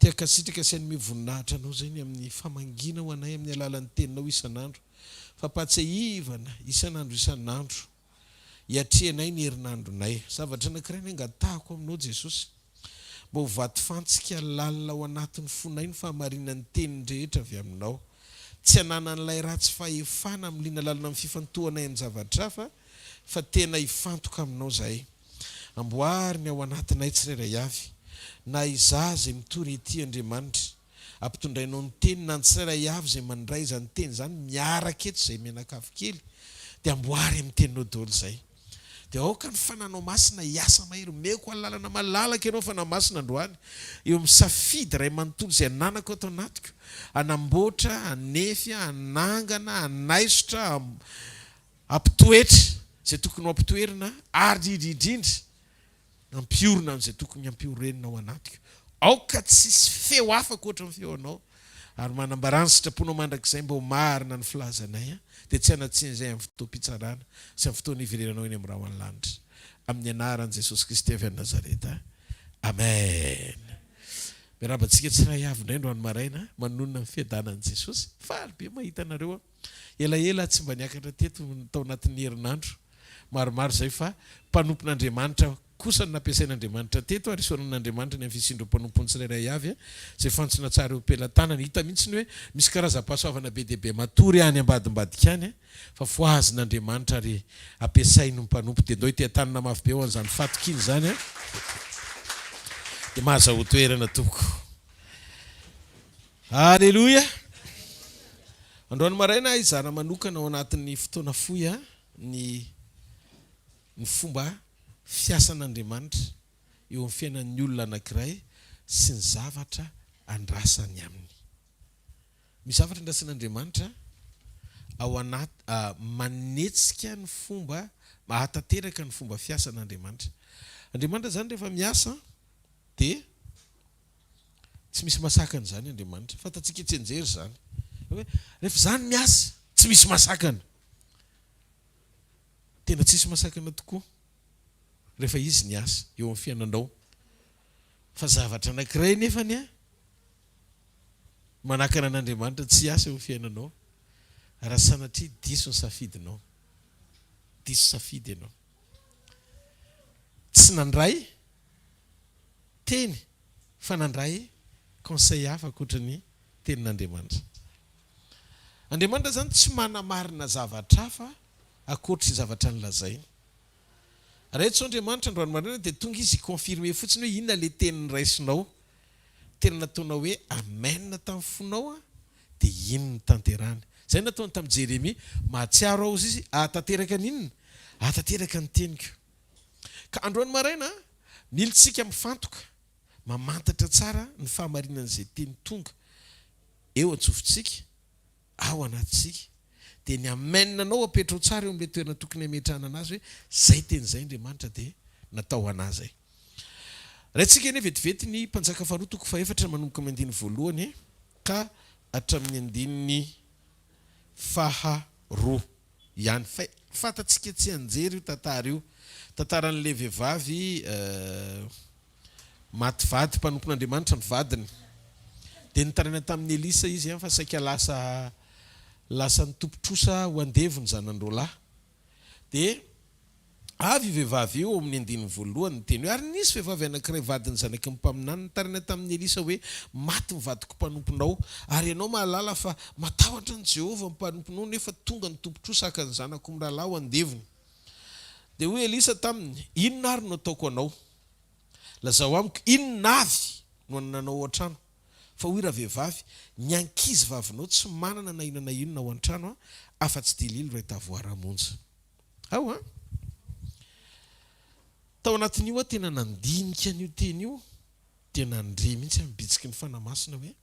tiaka sitraka sy ny voninahitra anao zay ny amin'ny famangina ho anay amin'ny alalan'ny teninao isan'andro fa patsahivana isan'andro hiatrehanay ny herinandronay zavatra anankiray ny angatahako aminao Jesosy mba ho vaty fantsika lalina ao anatin'ny fonay ny fahamarinan'ny teniny rehetra avy aminao tsy hananan'ilay ratsy fahefana am'lina lalina amin'ny fifantohanay amin'ny zavatra fa tena hifantoka aminao zahay amboariny ao anatinay tsirairay avy na izaho zay mitory ety Andriamanitra ampitondrainao ny teny na ny tsirairay avy zay mandray zany teny zany miaraka eto zay menakafo kely dia amboary amin'ny teninao daholo zay dia aoka ny fananao masina hiasa mahery meko alalana malalaka ianao fanahy masina androany eo amin'ny safidy ray manontolo zay ananako ato anatiko anamboatra anefy anangana anaisotra ampitoetra zay tokony ho ampitoerina ary indrindra ampiorina amin'izay tokony ampiorenina ao anatiko aoka tsisy feo afaka ohatra ny feonao ary manambarany sitraponao mandrakizay mba ho marina ny filazanay dia tsy anatsiny zay amin'ny fotoam-pitsarana sy amin'ny fotoana iverenanao eny amin'ny raha ho any lanitra amin'ny anaran'i Jesosy Kristy avy any Nazareta amen. Miarabantsika tsiray avy indray androany maraina manonona ny fiadanan'i Jesosy faly be mahita anareo elaela tsy mba niakatra teto tao anatin'ny herinandro maromaro zay fa mpanompon'Andriamanitra kosa ny nampiasain'Andriamanitra teto ary isoran'Andriamanitra ny amin'ny fisindrom-panompony tsirairay avy zay fantsona tsara eo pelantanany hita mihitsy ny hoe misy karazam-pahasoavana be deaibe matory any ambadimbadika any fa foazin'Andriamanitra ary ampiasainy mpanompo dia ndao itetanana mafy be ho an'izany fatokiny zany dia mahazaho toerana tompoko. Alleluia. Androany maraina izara manokana ao anatin'ny fotoana fohy ny fomba fiasan'Andriamanitra eo amin'ny fiainan'ny olona anankiray sy ny zavatra andrasany aminy. Misy zavatra andrasan'Andriamanitra ao anaty manetsika ny fomba mahatateraka ny fomba fiasan'Andriamanitra. Andriamanitra zany rehefa miasa dia tsy misy masakana zany Andriamanitra fatatsika tsy enjery zany hoe rehefa zany miasa tsy misy masakana tena tsisy masakana tokoa rehefa izy ny asa eo amin'ny fiainanao fa zavatra anankiray nefany manakana an'Andriamanitra tsy asa eo amin'ny fiainanao raha sanatria diso ny safidinao diso safidy ianao tsy nandray teny fa nandray conseil hafa akoatran'ny tenin'Andriamanitra. Andriamanitra zany tsy manamarina zavatra hafa akoatry zavatra nylazainy. Raha Andriamanitra androany marina dia tonga izy confirmer fotsiny hoe inona le teny raisinao tena nataonao hoe amen tamin'ny fonao dia inona ny tanterany. Zay nataony tamin'ny Jeremia mahatsiaro ao izy ahatateraka n'inona ahatateraka ny teniko. Ka androany maraina militsika mifantoka mamantatra tsara ny fahamarinan'izay teny tonga eo antsofintsika ao anatintsika dia ny amenanao apetrao tsara eo amin'ilay toerana tokony hametrahana anazy hoe zay teny zay Andriamanitra dia natao anazy ay. Rahantsika eny vetivety ny mpanjaka faharoa toko faefatra manomboka amin'ny andiny voalohany ka hatramin'ny andininy faharoa ihany fatatsika tsy anjery io tantara io tantaran'ilay vehivavy maty vady mpanompon'Andriamanitra ny vadiny dia nitaraina tamin'ny Elisa izy fa saika lasa ny tompotrosa ho andevony zanandroalahy dia avy vehivavy io amin'ny andininy voalohany ny teny hoe ary nisy vehivavy anankiray vadiny zanaky mpaminany nitaraina tamin'ny Elisa hoe maty ny vadiko mpanomponao ary ianao mahalala fa matahotra ny Jehovah mpanomponao nefa tonga ny tompotrosa haka ny zanako mirahalahy ho andevony. Dia hoe Elisa taminy inona ary no ataoko anao lazao amiko inona avy no ananao an-trano fa hoy raha vehivavy ny ankizy vavinao tsy manana na inona na inona ao an-trano afa-tsy dililo raha tavoara-monja ao tao anatin'io tena nandinika an'io teny io dia nandre mihitsy mibitsiky ny fanamasina hoe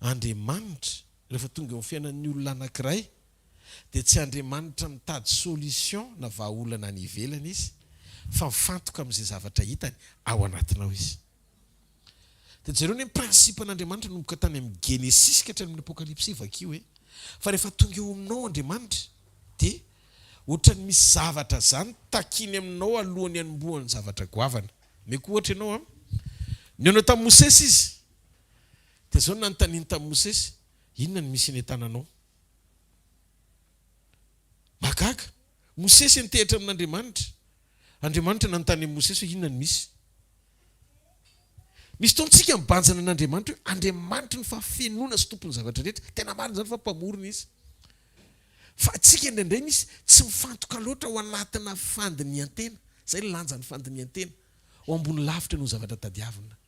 Andriamanitra rehefa tonga eo amin'ny fiainan'ny olona anankiray dia tsy Andriamanitra mitady solution na vahaolana ny ivelana izy fa mifantoka amin'izay zavatra hitany ao anatinao izy. Dia jereo ny prinsipa n'Andriamanitra nomboka tany amin'ny Genesis ka hatrany amin'ny Apokalypsy vakio hoe fa rehefa tonga eo aminao Andriamanitra dia ohatrany misy zavatra zany takiny aminao alohan'ny hanombohan'ny zavatra goavana. Meko ohatra ianao ny anao tamin'ny Mosesy izy dia zao nanontaniany tamin'ny Mosesy, inona ny misy eny tananao? Mahagaga. Mosesy nitehitra amin'Andriamanitra. Andriamanitra nanontany amin'ny Mosesy hoe inona ny misy? Misy taontsika mibanjana an'Andriamanitra hoe Andriamanitra ny fafenoana sy tompon'ny zavatra rehetra. Tena marina zany fa mpamorona izy. Fa tsika indraindray misy tsy mifantoka loatra ao anatina fandinian-tena. Zay ny lanja ny fandinian-tena. Ao ambony lavitra no zavatra tadiavina.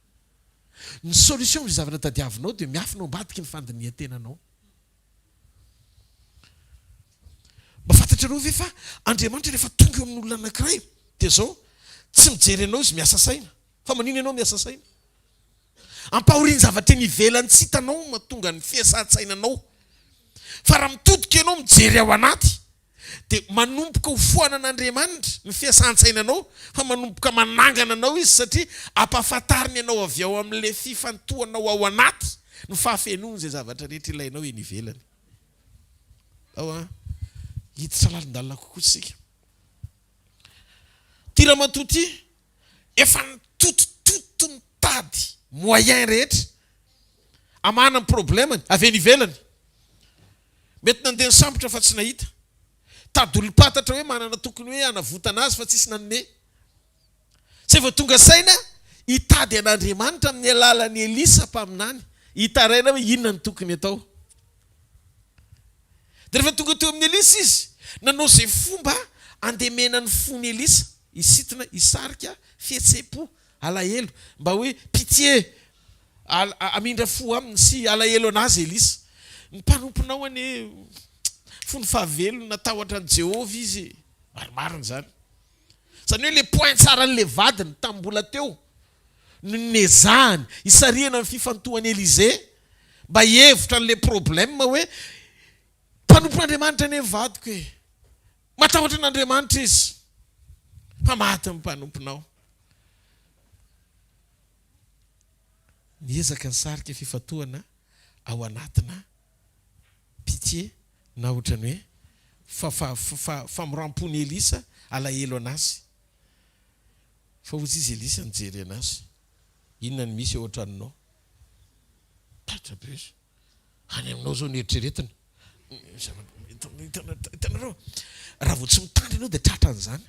Ny solution ny zavatra tadiavinao dia miafina ambadiky ny fandinian-tenanao. Mafantatrareo ve fa Andriamanitra rehefa tonga eo amin'ny olona anankiray dia zao tsy mijery anao izy miasa saina. Fa manino ianao miasa saina? Ampahoriany zavatra ny ivelany tsy hitanao mahatonga ny fiasan-tsainanao. Fa raha mitodika ianao mijery ao anaty dia manomboka ho foana an'Andriamanitra ny fiasan-tsainanao, fa manomboka manangana anao izy satria ampahafantariny ianao avy ao amin'ilay fifantohanao ao anaty ny fahafenoany izay zavatra rehetra ilainao eny ivelany. Hiditra lalindalina kokoa tsika. Tira matoty efa nitotototo ny tady moyen rehetra amana ny problemany avy eny ivelany. Mety nandeha nisambotra fa tsy nahita. Tady olom-patatra hoe manana tokony hoe anavotana azy fa tsisy nanome. Tsy vao tonga saina hitady an'Andriamanitra amin'ny alalan'ny Elisa mpaminany, hitaraina hoe inona ny tokony atao. Dia rehefa tonga teo amin'ny Elisa izy, nanao izay fomba andemena ny fony Elisa, isitina, isarika, fihetsepo, alahelo, mba hoe pitié, amindra fo aminy sy alahelo anazy Elisa. Ny mpanomponao ane fony fahavelo natahotra an' Jehovah izy, marimarina zany. Zany hoe le point tsara n'le vadiny tambola teo, no nezahany, isariana ny fifantohan'ny Elize, mba hevitra n'le problème hoe mpanompon'Andriamanitra ane vadiko e. Matahotra n'Andriamanitra izy. Fa maty amin'ny mpanomponao. Niezaka nisarika fifantohana ao anatina pitié na ohatrany hoe famirampony Elisa alahelo anazy. Fa ozy izy Elisa nijery anazy. Inona ny misy ao an-tranonao? Tatra be izy. Any aminao zao ny eritreretina. Hitanareo, raha vao tsy mitandry ianao dia tratran'izany.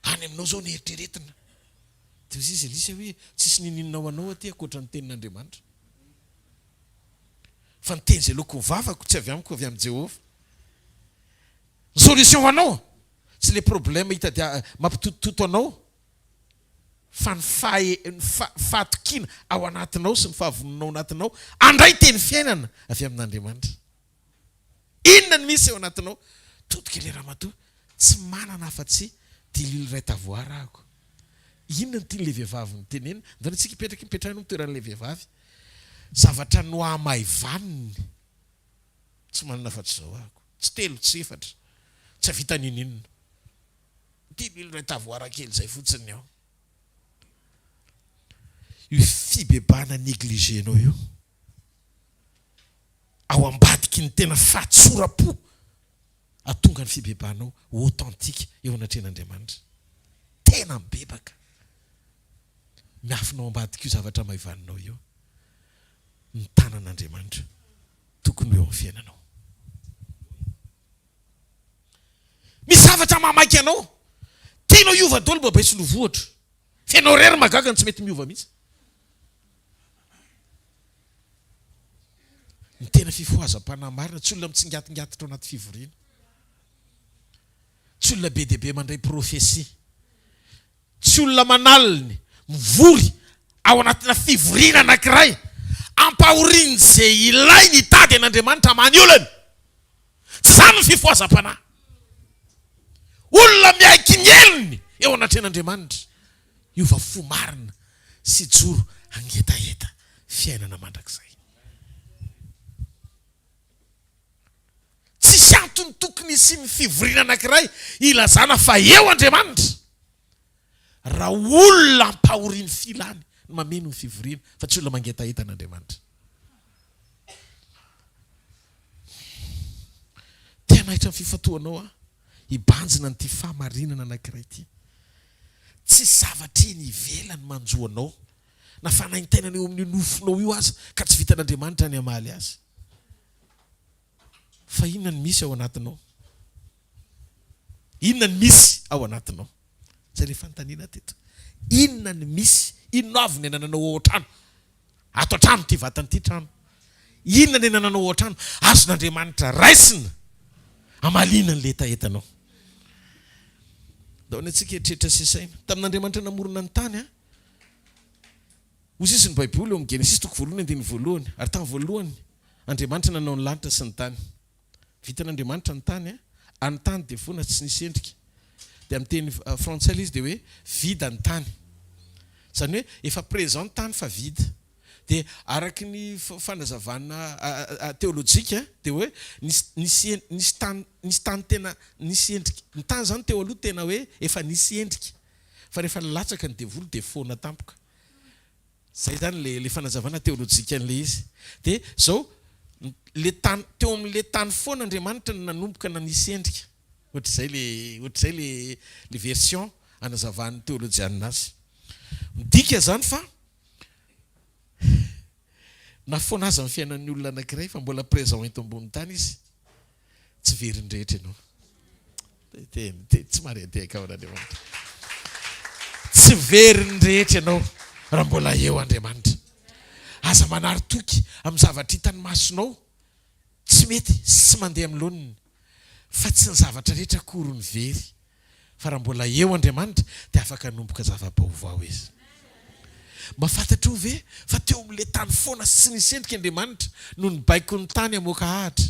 Any aminao zao ny eritreretina. Dia ozy izy Elisa hoe tsisy nininonao anao aty ankoatra ny tenin'Andriamanitra. Fa ny teny izay loko mivavako tsy avy amiko avy amin'ny Jehovah. Ny solution anao tsy le problème mampitototo anao, fa ny fahatokiana ao anatinao sy ny fahavononao anatinao andray teny fiainana avy amin'Andriamanitra. Inona ny misy ao anatinao? Todika le ramatoa tsy manana afa-tsy dia l'huile iray tavoarahako. Inona ny tian'ilay vehivavy ny tenenina? Ndany antsika mipetrahana toeran'ilay vehivavy. Zavatra no amaivaniny. Tsy manana afa-tsy zao ahako. Tsy telo, tsy efatra. Tsy havita nininona. Ty l'huile iray tavoarakely zay fotsiny ao. Io fibebana negligénao io, ao ambadiky ny tena fahatsora-po, atonga ny fibebanao authentique eo anatren'Andriamanitra. Tena mibebaka. Miafinao ambadiky io zavatra maivaninao io. Ny tanan'Andriamanitra tokony eo amin'ny fiainanao. Misy zavatra mamaky anao. Tianao hiova daholo mba baisy lovohatra. Fianao rery magaga tsy mety miova mihitsy. Ny tena fifohazam-panahy marina tsy olona mitsingatingatitra ao anaty fivoriana. Tsy olona be dia be mandray profesia. Tsy olona manaliny mivory ao anatina fivoriana anankiray ampahoriany izay ilay ny tady an'Andriamanitra amany olana. Tsy zany ny fifohazam-panahy. Olona miaiky ny elony eo anatren'Andriamanitra, hiova fo marina sy joro angetaheta fiainana mandrakizay. Tsisy antony tokony sy ny fivoriana anankiray ilazana fa eo Andriamanitra. Raha olona ampahoriany filany no mameno ny fivoriana, fa tsy olona mangetaheta an'Andriamanitra. Tena nahitra ny fifantohanao hibanjina nyty fahamarinana anankiray ity. Tsy zavatra eny ivelany manjoanao na fanaintainana eo amin'ny nofonao io aza ka tsy vitan'Andriamanitra ny hamaly azy. Fa inona ny misy ao anatinao? Inona ny misy ao anatinao? Zay le fanontaniana teto. Inona ny misy? Inona avy ny anananao ao an-trano? Ato an-trano ty vatan'ity trano. Inona ny anananao ao an-trano? Azon'Andriamanitra raisina hamalina ny le etaetanao. Daony antsika eritreretra sesaina. Tamin'Andriamanitra namorona ny tany a. Hozy ny Baiboly eo amin'ny Genesis toko voalohany andiny voalohany. Ary tamin'ny voalohany Andriamanitra nanao ny lanitra sy ny tany. Vitan'Andriamanitra ny tany a. Any tany dia foana tsy nisy endrika. Dia amin'ny teny frantsay izy dia hoe vide ny tany. Zany hoe efa présent ny tany fa vide. Dia araky ny fanazavana teolojika dia hoe nisy tany tena nisy endrika. Ny tany zany teo aloha tena hoe efa nisy endrika. Fa rehefa latsaka ny devoly dia foana tampoka. Zay zany le fanazavana teolojika an'le izy. Dia zao le tany teo amin'le tany foana Andriamanitra nanomboka na nisy endrika. Ohatr'izay le version anazavan'ny teolojianina azy. Midika zany fa na foana aza amin'ny fiainan'ny olona anankiray fa mbola présent eto ambony tany izy. Tsy veriny rehetra ianao. Tsy mariateka ao n'Andriamanitra. Tsy veriny rehetra ianao raha mbola eo Andriamanitra. Aza manary toky amin'ny zavatra hitany masonao. Tsy mety tsy mandeha amin'ny laoniny. Fa tsy ny zavatra rehetra akory ny very. Fa raha mbola eo Andriamanitra dia afaka hanomboka zava-baovao izy. Mba fantatro ve fa teo amin'le tany foana sy nisy endrika Andriamanitra no nibaiko ny tany hamoaka ahatra,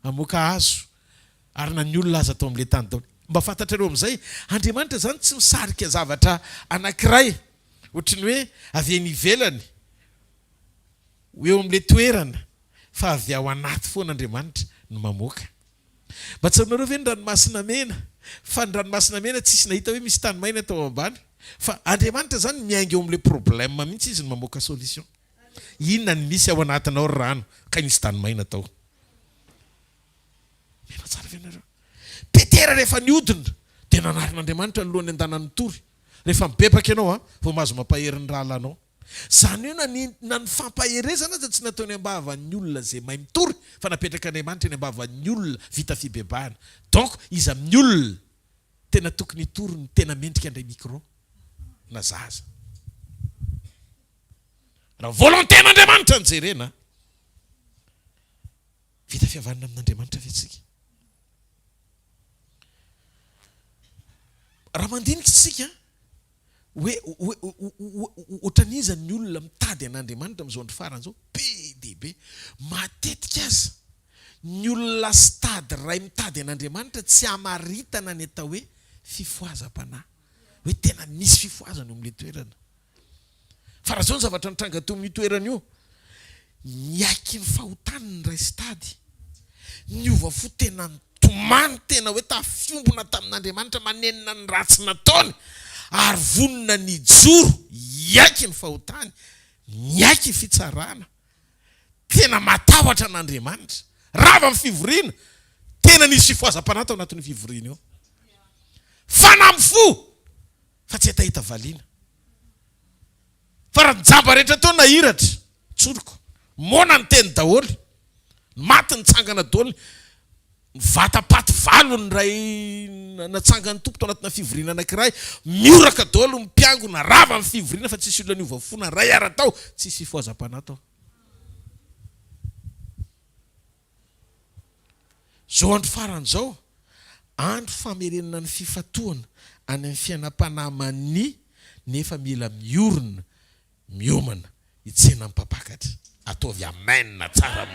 hamoaka hazo ary na ny olona aza tao amin'le tany tao. Mba fantatrareo amin'izay Andriamanitra zany tsy misarika zavatra anankiray ohatry ny hoe avy eny ivelany eo amin'le toerana fa avy ao anaty foana Andriamanitra no mamoaka. Mba tsy aminareo ve ny ranomasina mena? Fa ny ranomasina mena tsisy nahita hoe misy tany maina tao ambany. Fa Andriamanitra zany miainga eo amin'le problème mihitsy izy no mamoaka solution. Inona ny misy ao anatinao rano ka nisy tany maina tao? Mena tsara ve nareo? Petera rehefa niodina dia nanarin'Andriamanitra ny lohany an-danan'ny tory. Rehefa mibebaka ianao vao mahazo mampaherin'ny rahalanao. Zany hoe na ny fampaherezana aza tsy nataony ambavan'ny olona zay mahay mitory fa napetraka Andriamanitra ny ambavan'ny olona vita fibebahana. Donc izy amin'ny olona tena tokony hitory ny tena mendrika andray micro na zaza. Raha volontén'Andriamanitra ny jerena vita fihavanana amin'Andriamanitra ve tsika? Raha mandinika tsika hoe ohatran'iza ny olona mitady an'Andriamanitra amin'izao andro farany zao be dia be matetika aza ny olona sy tady ray mitady an'Andriamanitra tsy hamaritana ny atao hoe fifoazam-panahy, hoe tena misy fifoazana eo amin'le toerana. Fa raha zao ny zavatra nitranga teo amin'ny toerana io, niaiky ny fahotaniny ray sy tady, niova fo tena nitomany tena hoe tafiombona tamin'Andriamanitra manenina ny ratsy nataony ary vonona ny joro, iaiky ny fahotany, niaiky fitsarana, tena matahotra an'Andriamanitra. Rava amin'ny fivoriana, tena nisy fifoazam-panahy tao anatin'ny fivoriana eo. Fanamy fo fa tsy hita valiana. Fa raha njamba rehetra tao nahiratra, tsoroko, mona ny teny daholy, maty ny tsangana daholy, vatapaty valo ny ray natsangany tompo tao anatina fivoriana anankiray, mioraka daholy mipiangona, rava amin'ny fivoriana fa tsisy olona niova fona ray ara tao, tsisy fifoazam-panahy tao. Zao andro farany zao, andro famerenana ny fifatoana any amin'ny fiainam-panahy nefa mila miorina, miomana, hitsena mipapakatra. Ataovy amen tsara.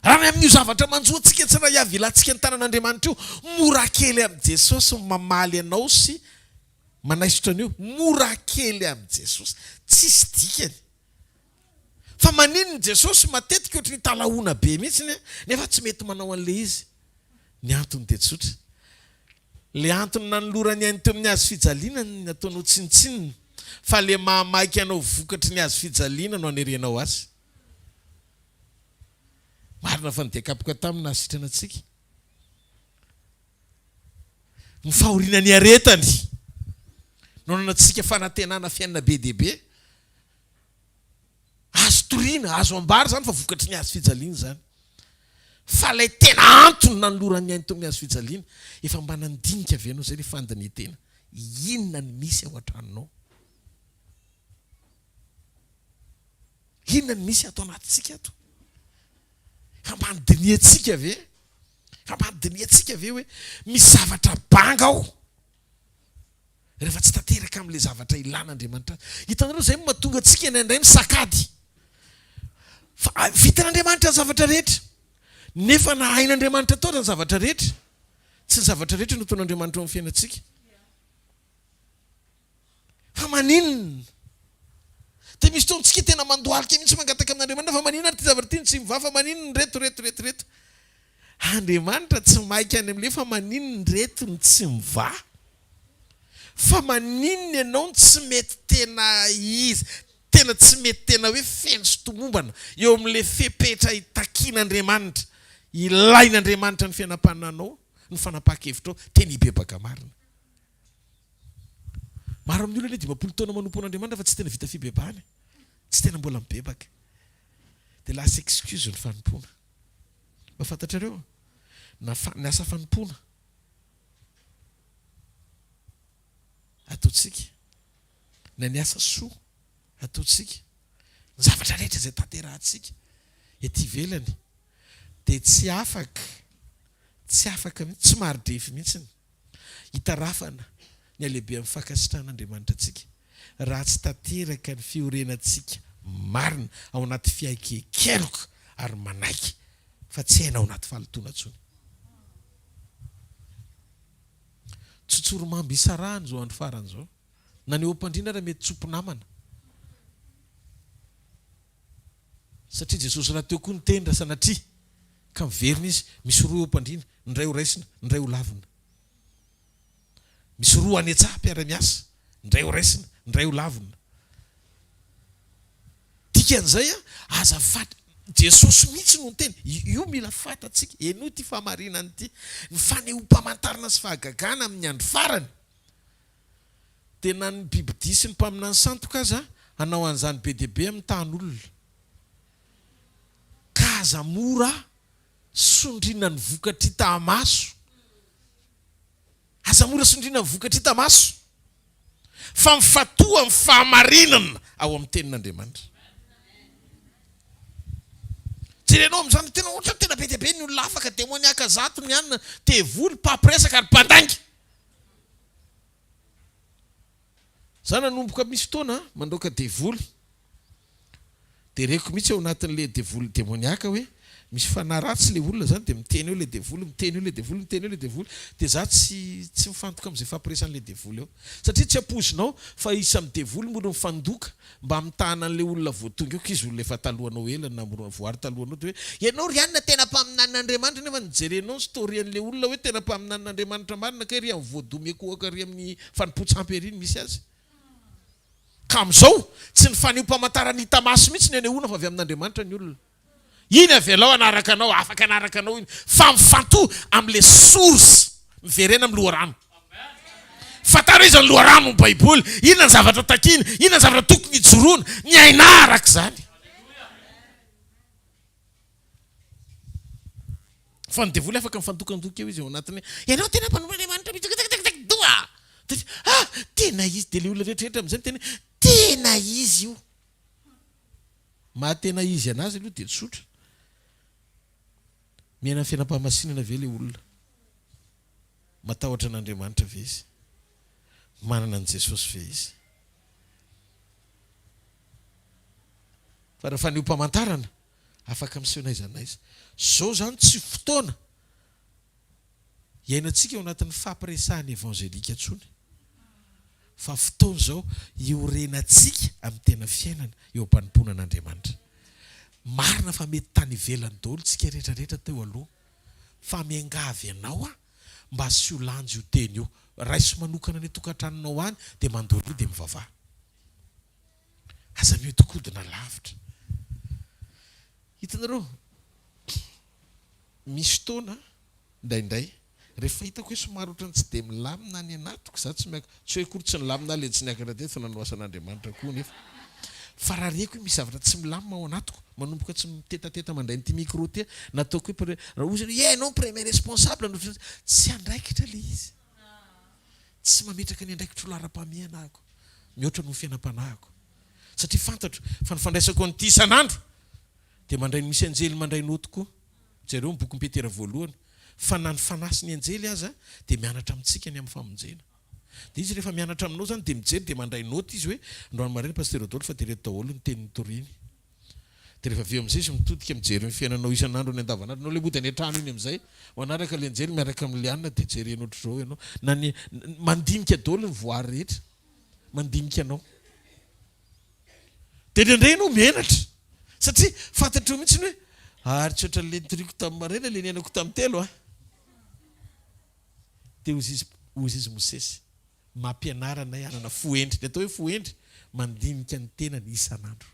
Raha amin'io zavatra manjoantsika tsy raha hiavy ilantsika ny tanan'Andriamanitra io, mora kely amin'i Jesosy mamaly anao sy manaisotra an'io. Mora kely amin'i Jesosy, tsisy dikany. Fa manin'ny Jesosy matetika ohatry ny talahoana be mihitsy nefa tsy mety manao an'le izy. Ny antony dia tsotra. Le antony nanolorany any teo amin'ny hazo fijaliana ny ataonao tsinitsinina, fa le mahamaiky anao vokatry ny hazo fijaliana no anerenao azy. Marina fa nidekapoka tamina sitrana antsika. Ny fahoriana ny aretany nonanatsika fanantenana fiainana be deaibe azo toriana azo ambary zany fa vokatry ny azo fijaliana zany fa lay tena antony nanoloran'ny ainy to amin'ny azo fijaliana efa mba nandinika avy anao zay le fandany tena inona ny misy ao an-tranonao inona ny misy atao anatintsika ato fa mba nydiniantsika ave fa mba nydiniantsika ave hoe misy zavatra banga ao rehefa tsy tanteraka amin'ilay zavatra ilan'Andriamanitra hitanareo zay mahatonga antsika indray ny sakady fa vitan'Andriamanitra ny zavatra rehetra nefa nahain'Andriamanitra tao ny zavatra rehetra tsy ny zavatra rehetra no ataon'Andriamanitra amin'ny fiainantsika fa maninona dia misy taontsika tena mandoalika mihitsy mangataka amin'Andriamanitra fa maninona ty zavatra ty tsy miva fa maninona reto Andriamanitra tsy maika any amin'le fa maninona ny reto ny tsy miva fa maninona ianao tsy mety tena izy tena tsy mety tena hoe feno sy tomombana eo amin'le fepetra itakian'Andriamanitra ilain'Andriamanitra ny fianam-pananao ny fanapaka-hevitra ao tena hibebaka marina maro amin'ny olona le 50 taona manompo an'Andriamanitra fa tsy tena vita fibebahany tsy tena mbola mibebaka dia lasa excuse ny fanompona mba fantatrareo ny asa fanompona ataotsika na ny asa soa ataotsika ny zavatra rehetra izay tanterahantsika ety ivelany dia tsy afaka tsy maridrefy mihitsiny hitarafana ny alehibe amin'ny fankasitran'Andriamanitra antsika raha tsy tanteraka ny fiorenantsika marina ao anaty fiaikekeloka ary manaiky fa tsy haina ao anaty fahalotona ntsony tsotsoromamby isarahany zao andro farany zao na ny ompandrina raha mety tsopo namana satria Jesosy raha teo koa ny teny ra sanatria ka miverina izy misy roa ompandrina ny ray ho raisina ny ray ho lavina misy roa any an-tsaha mpiara-miasa ny ray ho raisina ny ray ho lavina dikan'izay azafady Jesosy mihitsy no ny teny io mila fatatsika eno ty famarinany ty ny fanehoam-pamantarana sy fahagagana amin'ny andro farany tena ny bibidi sy ny mpaminany santoka aza hanao an'izany be deaibe amin'ny tan'olona ka aza mora sondrina ny vokatry tamaso aza mora sondrina ny vokatry tamaso fa mifatoa amin'ny fahamarinana ao amin'ny tenin'Andriamanitra jerenao amin'izany tena ohatra tena be deaibe ny olona afaka demoniaka zato ny anina tevoly papiresaka ary mpandangy za nanomboka misy fotoana mandoaka devoly dia reko mihitsy ao anatin'le devoly demoniaka hoe misy fanaratsy le olona zany dia miteny eo le devoly miteny eo le devoly miteny eo le devoly dia za tsy mifantoka amin'izay fampiresan'le devoly eo satria tsy ampozinao fa isa amin'ny devoly mora mifandoka mba mitahana an'le olona voatonga eo ka izy olona efa talohanao ela na voary talohanao dia hoe ianao ry anina tena mpaminanin'Andriamanitra nefa nijerenao storian'le olona hoe tena mpaminanin'Andriamanitra marina ka ry amin'ny voadomeko ry amin'ny fanompontsampy ery ny misy azy ka amin'izao tsy ny faneho-pamantarany hitamaso mihitsy ny anehoana fa avy amin'Andriamanitra ny olona iny avy alao anaraka anao afaka anaraka anao iny fa mifantoha amin'le source miverena amin'ny loharano fataro izy ny loharano ny baiboly inona ny zavatra takiny inona ny zavatra tokony hijoroana ny aina araka zany fa ny devoly afaka mifantokandoka eo izy ao anatiny ianao tena mpanompoan'Andriamanitra doa tena izy dia le olona rehetrarehetra amin'izay tena tena izy io mahatena izy anazy aloha dia tsotra miaina ny fiainam-pahamasinana ve le olona matahotra an'Andriamanitra ve izy manana an' Jesosy ve izy fa raha faneho-pamantarana afaka miseho n'aiza n'aiza zao zany tsy fotoana iainantsika eo anatin'ny fampiresahany evangelika ntsony fa fotoana zao iorenantsika amin'ny tena fiainana eo am-panompoana an'Andriamanitra marina fa mety tany ivelany daholo tsika rehetrarehetra teo aloha fa miangavy ianao mba sy ho lanjy io teny io raiso manokana ny tokantranonao any dia mandolo io dia mivavaha aza miodikodina lavitra hitanareo misy fotoana indraindray rehefa hitako hoe somary ohatrany tsy dia milamina ny anatiko za tsy hoe kory tsy nilamina le tsy niakatra teto nanoasan'Andriamanitra koa nefa fa raha reko hoe misy zavatra tsy milamina ao anatiko manomboka tsy mitetateta mandray nyity micro ty nataoko hoe raha ozy ianao premier responsable tsy andraikitra le izy tsy mametraka ny andraikitra olo-ara-pamehanahako mihoatra no fiainam-panahako satria fantatro fa nifandraisako nyity isan'andro dia mandray ny misy anjely mandray noto koa jereo ny boky mpetera voalohany fa na ny fanasy ny anjely aza dia mianatra amintsika ny amin'ny famonjena dia izy rehefa mianatra aminao zany dia mijery dia mandray noty izy hoe androany mareny pasteur Adolphe fa dia reto daholo ny tenin'ny toriny dia rehefa aveo amin'izay izy mitodika mijery ny fiainanao isan'andro ny andavanandro anao le mody any an-trano iny amin'izay manaraka le anjely miaraka amin'ny lianina dia jery ohatr' izao ianao na ny mandinika daholo ny voary rehetra mandinika anao dia indray ianao mianatra satria fantatro mihitsy hoe ary tsy ohatran'le nitoriko tamin'ny marena le niainako tamin'ny telo dia ozy izy mosesy mampianaranay anana foendry ny atao hoe foendry mandinika ny tenany isan'andro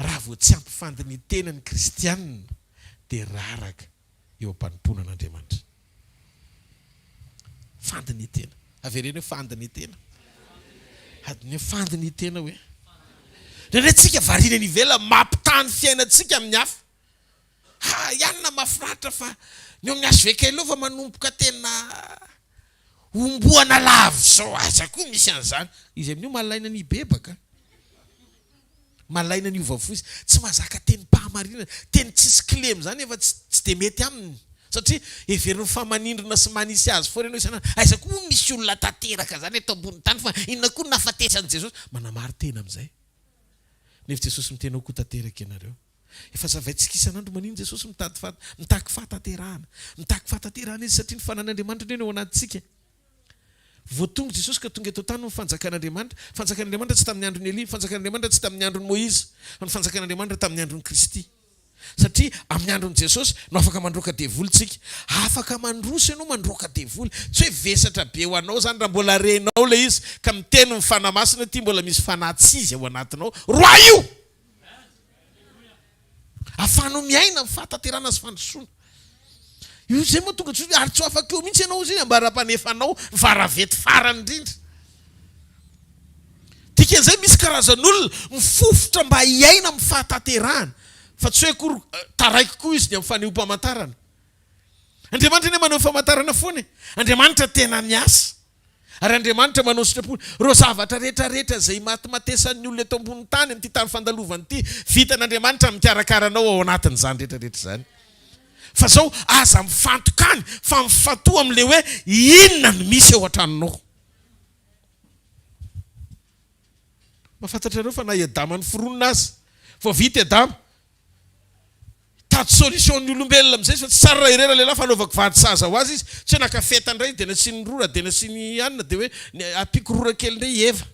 raha vao tsy ampifandiny ny tenany kristianina dia raraka eo am-panomponan'Andriamanitra fandiny tena avereny hoe fandiny tena adiny hoe fandiny tena hoe ndraindray tsika variana ny ivela mampitany fiainantsika amin'ny hafa ianina mafinaritra fa ny amin'ny hvkl fa manomboka tena omboana lavo zao aza koa misy an'izany izy amin'io malaina ny bebaka malaina ny ovavo izy tsy mahazaka teny mpahamarina teny tsisy klemy zany efa tsy dia mety aminy satria everiny famanindrina sy manisy azy fo renao isan'andro aiza koa misy olona tanteraka zany eto ambony tany fa inona koa nafatesan'i Jesosy manamary tena amin'izay nefa Jesosy mitenao koa tanteraka ianareo efa zavaintsika isan'andro manino Jesosy mitaky fahatanterahana mitaky fahatanterahana izy satria ny fanan'Andriamanitra ndreny ao anatintsika voatonga Jesosy ka tonga eto tany ny fanjakan'Andriamanitra fanjakan'Andriamanitra tsy tamin'ny andron'ny Elia fanjakan'Andriamanitra tsy tamin'ny andron'ny Moïse fa ny fanjakan'Andriamanitra tamin'ny andron'ny Kristy satria amin'ny andron'i Jesosy no afaka mandroaka devoly tsika afaka mandroso ianao mandroaka devoly tsy hoe vesatra be ho anao zany raha mbola renao le izy ka miteny ny fanamasina ty mbola misy fanatsizy ao anatinao roa io afanao miaina fahatanterana sy fandrosoana io zay moa tonga tsotra ary tsy afaka eo mihitsy ianao zany ambara-panefanao varavety farany indrindra dikan'izay misy karazan'olona mifofotra mba hiaina amin'ny fahatanterahana fa tsy hoe kory taraiky koa izy ny amin'ny fanehoam-pamantarana Andriamanitra ne manao famantarana foana Andriamanitra tena miasa ary Andriamanitra manao sitrapon'ny reo zavatra rehetrarehetra izay matimatesan'ny olona eto ambony tany amin'ity tany fandalovany ity vitan'Andriamanitra mikarakaranao ao anatin'izany rehetrarehetra izany fa zao aza mifantokany fa mifatoa amin'le hoe inona ny misy eo an-tranonao mahafantatrareo fa na Adama ny foronina azy vao vita Adama solution ny olombelona amin'izay fa tsy tsara irera lehilahy fanaovako vady saza ho azy izy tsy hoe nakafeta indray dia nasiany rora dia nasiany anina dia hoe apiko rora kely indray eva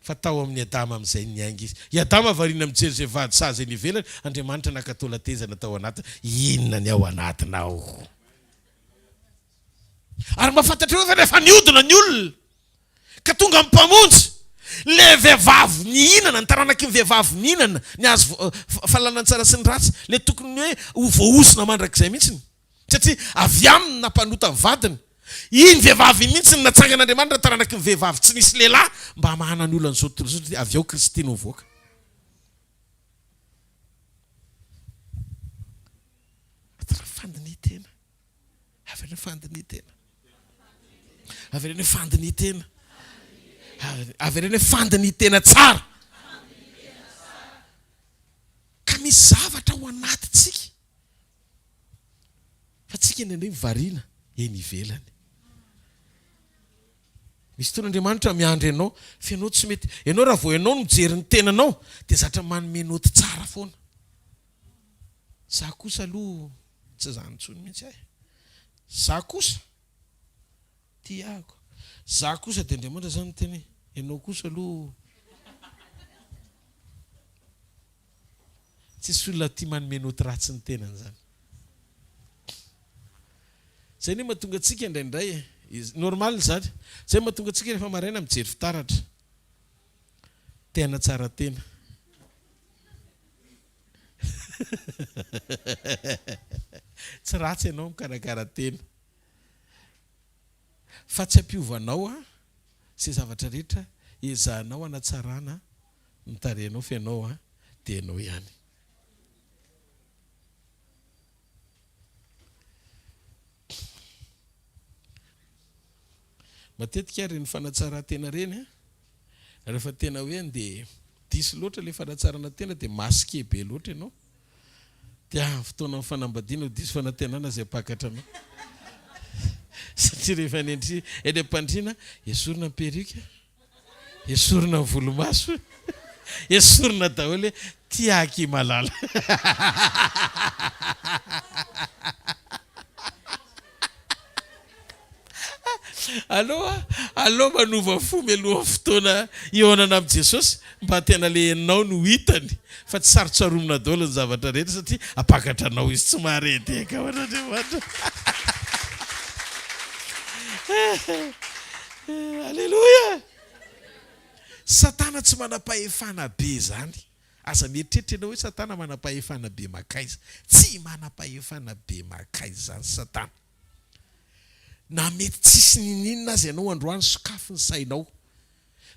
fa tao amin'ny Adama amin'izay ny ainga izy i Adama variana mijery izay vady saza eny ivelany Andriamanitra nakatolatezana tao anatiny inona ny ao anatinao ary mahafantatra hoe rehefa niodina ny olona ka tonga mimpamonjy le vehivavy nihinana ny taranaky ny vehivavy nihinana ny azo fahalalana tsara sy ny ratsy le tokony hoe voaosina mandrakizay mihitsiny satria avy aminy nampanota ny vadiny iny vehivavy mihitsy ny natsangan'Andriamanitra taranaky ny vehivavy tsy nisy lehilahy mba mahana ny olona n'izao tontolo izao avy ao Kristy no mivoaka fandiny tena avereny fandiny tena avereny fandiny tena avereny fandiny tena tsara ka misy zavatra ao anatintsika fa tsika indray mivariana eny ivelany misy ton'Andriamanitra miandry ianao fa ianao tsy mety ianao raha vao ianao mijery ny tenanao dia zatra manome noty tsara foana za kosa aloha tsy zanontsony mihitsy ahy za kosa tiako za kosa dia Andriamanitra zany teny ianao kosa aloha tsisy olona tia manome noty ratsy ny tenany zany zay ny mahatonga antsika indraindray normal zany zay mahatonga antsika rehefa maraina mijery fitaratra tena tsara tena Tsy ratsy ianao mikarakara tena fa tsy ampiovanao sy zavatra rehetra ezahanao anatsarana mitarenao fa ianao dia ianao ihany. Matetika ary ny fanatsarantena reny rehefa tena hoe dia disy loatra le fanatsarana tena dia masike be loatra ianao dia fotoana fanambadiana ho disy fanantenana zay pakatranao satria rehefa eny am-pandriana esorina perika, esorina volomaso, esorina daholo tiaky malala. Allo manova fo mialoha fotoana ionana amin'i Jesosy mba tena le enao no hitany fa tsy sarotsaromina daholo ny zavatra rehetra satria apakatranao izy tsy maharedeka hoan'Andriamanitra. Alleluia. Satana tsy manam-pahefana be zany. Aza mieritreritra ianao hoe Satana manam-pahefana be makaiza. Tsy manam-pahefana be makaiza zany Satana. Na mety tsisy ninina azy ianao androany sokafo ny sainao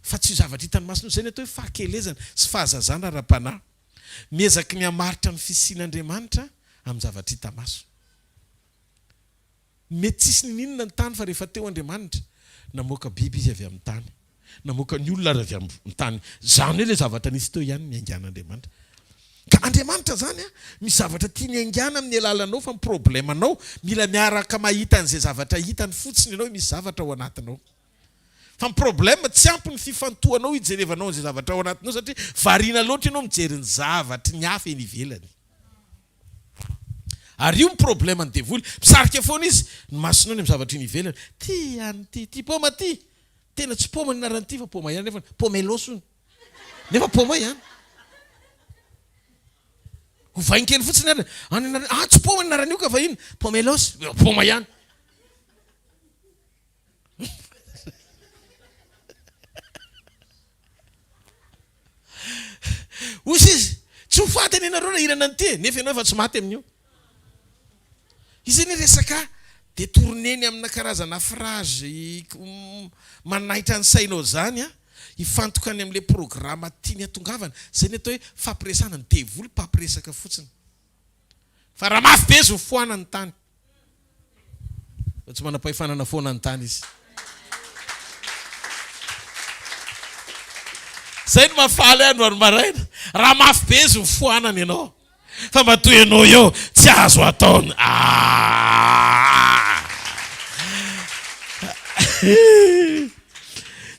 fa tsy zavatra hitany masonao zay ny atao hoe fahakelezana sy fahazazana ara-panahy. Miezaky ny hamaritra ny fisian'Andriamanitra amin'ny zavatra hita maso. Mety tsisy ninina ny tany fa rehefa teo Andriamanitra namoaka biby izy avy amin'ny tany, namoaka ny olona avy amin'ny tany. Zany hoe le zavatra nisy teo ihany ny aingan'Andriamanitra. Ka Andriamanitra zany misy zavatra tiany aingana amin'ny alalanao fa ny problemanao mila miaraka mahita an'izay zavatra hitany fotsiny ianao misy zavatra ao anatinao. Fa ny problème tsy ampy ny fifantohanao hijerevanao an'izay zavatra ao anatinao satria variana loatra ianao mijery ny zavatra ny hafa eny ivelany. Ary io ny problème ny devoly. Misarika foana izy ny masonao ny amin'ny zavatra eny ivelany. Ty poma ty. Tena tsy poma ny narany ty fa poma ihany nefa pomeloso. Nefa poma ihany. Ho vainkely fotsiny ary. Tsy poma ny narany io ka va iny. Pomeloso. Poma ihany. Osy izy. Tsy ho fatany ianareo na irana ny ty. Nefa ianao efa tsy maty amin'io. Izy ny resaka dia tourneny amina karazana frazy manaitra ny sainao zany ifantokany amin'ilay programa tiany atongavana. Zay ny atao hoe fampiresana ny devoly mpampiresaka fotsiny. Fa raha mafy be izy ho foana ny tany. Fa tsy manam-pahefanana foana ny tany izy. Zay no mafaly andro maraina. Raha mafy be izy ho foanany ianao. Fa matoy ianao eo tsy azo ataony.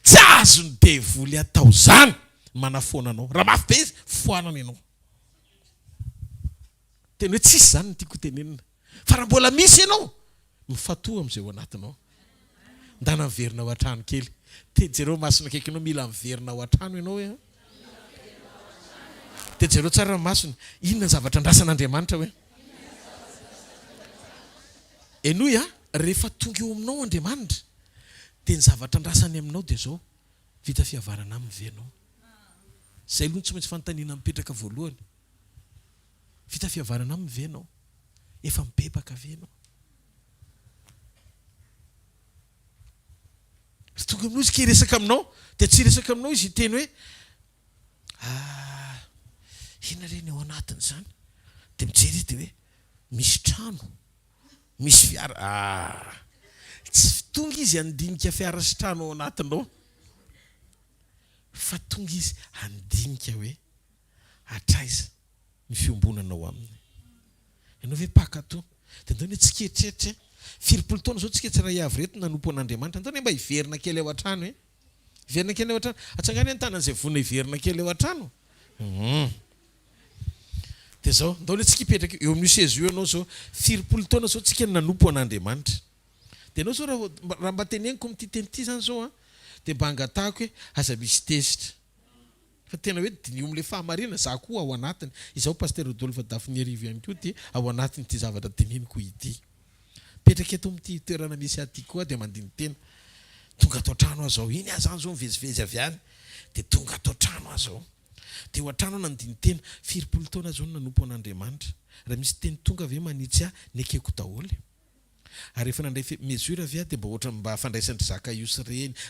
Tsy azo ny devoly atao zany manafonanao. Raha mafy be izy foanana ianao. Tena hoe tsisy zany ny tiako tenenina. Fa raha mbola misy ianao mifatoa amin'izay ao anatinao. Ndana miverina ao an-trano kely. Jereo masina akaikinao mila miverina ao an-trano ianao. Dia jereo tsara masony inona zavatra andrasan'Andriamanitra hoe. Enoy rehefa tonga eo aminao Andriamanitra dia ny zavatra andrasany aminao dia zao vita fihavarana amin'ny venao. Zay aloha tsy maintsy fanontaniana mipetraka voalohany. Vita fihavarana amin'ny venao. Efa mibebaka venao. Tonga aminao izy ke resaka aminao dia tsy resaka aminao izy teny hoe ina reny ao anatiny zany. Dia mijery izy dia hoe misy trano, misy fiara. Tsy tonga izy andinika fiara sy trano ao anatinao. Fa tonga izy andinika hoe hatraiza ny fiombonanao aminy. Ianao ve pakato? Dia ndao tsy ketrehitra. 20 taona zao tsika tsy raha iavy reto nanompo an'Andriamanitra. Ndao mba hiverina kely ao an-trano hoe. Hiverina kely ao an-trano. Atsangany an-tanan'izay vonona hiverina kely ao an-trano. Dia zao ndao tsika hipetraka eo amin'io seza io ianao zao 20 taona zao tsika nanompo an'Andriamanitra. Dia ianao zao raha mba teneniko amin'ity teny ity zany zao dia mba angatahako hoe aza misy tezitra. Fa tena hoe dinio amin'ilay fahamarina za koa ao anatiny. Izao pasteur Rodolphe Dafinierivo ihany koa dia ao anatiny ity zavatra teneniko ity. Petraka eto amin'ity toerana misy aty koa dia mandiny tena. Tonga ato trano azo iny azany zao mivezivezy avy any dia tonga ato trano azo. dia ho an-trano nandiny tena 4 taona zao nanompo an'Andriamanitra raha misy teny tonga ve manitsy ahy ny akeko daholy ary rehefa nandray mesura avy a dia mba ohatra mba fandraisandry zakaiosy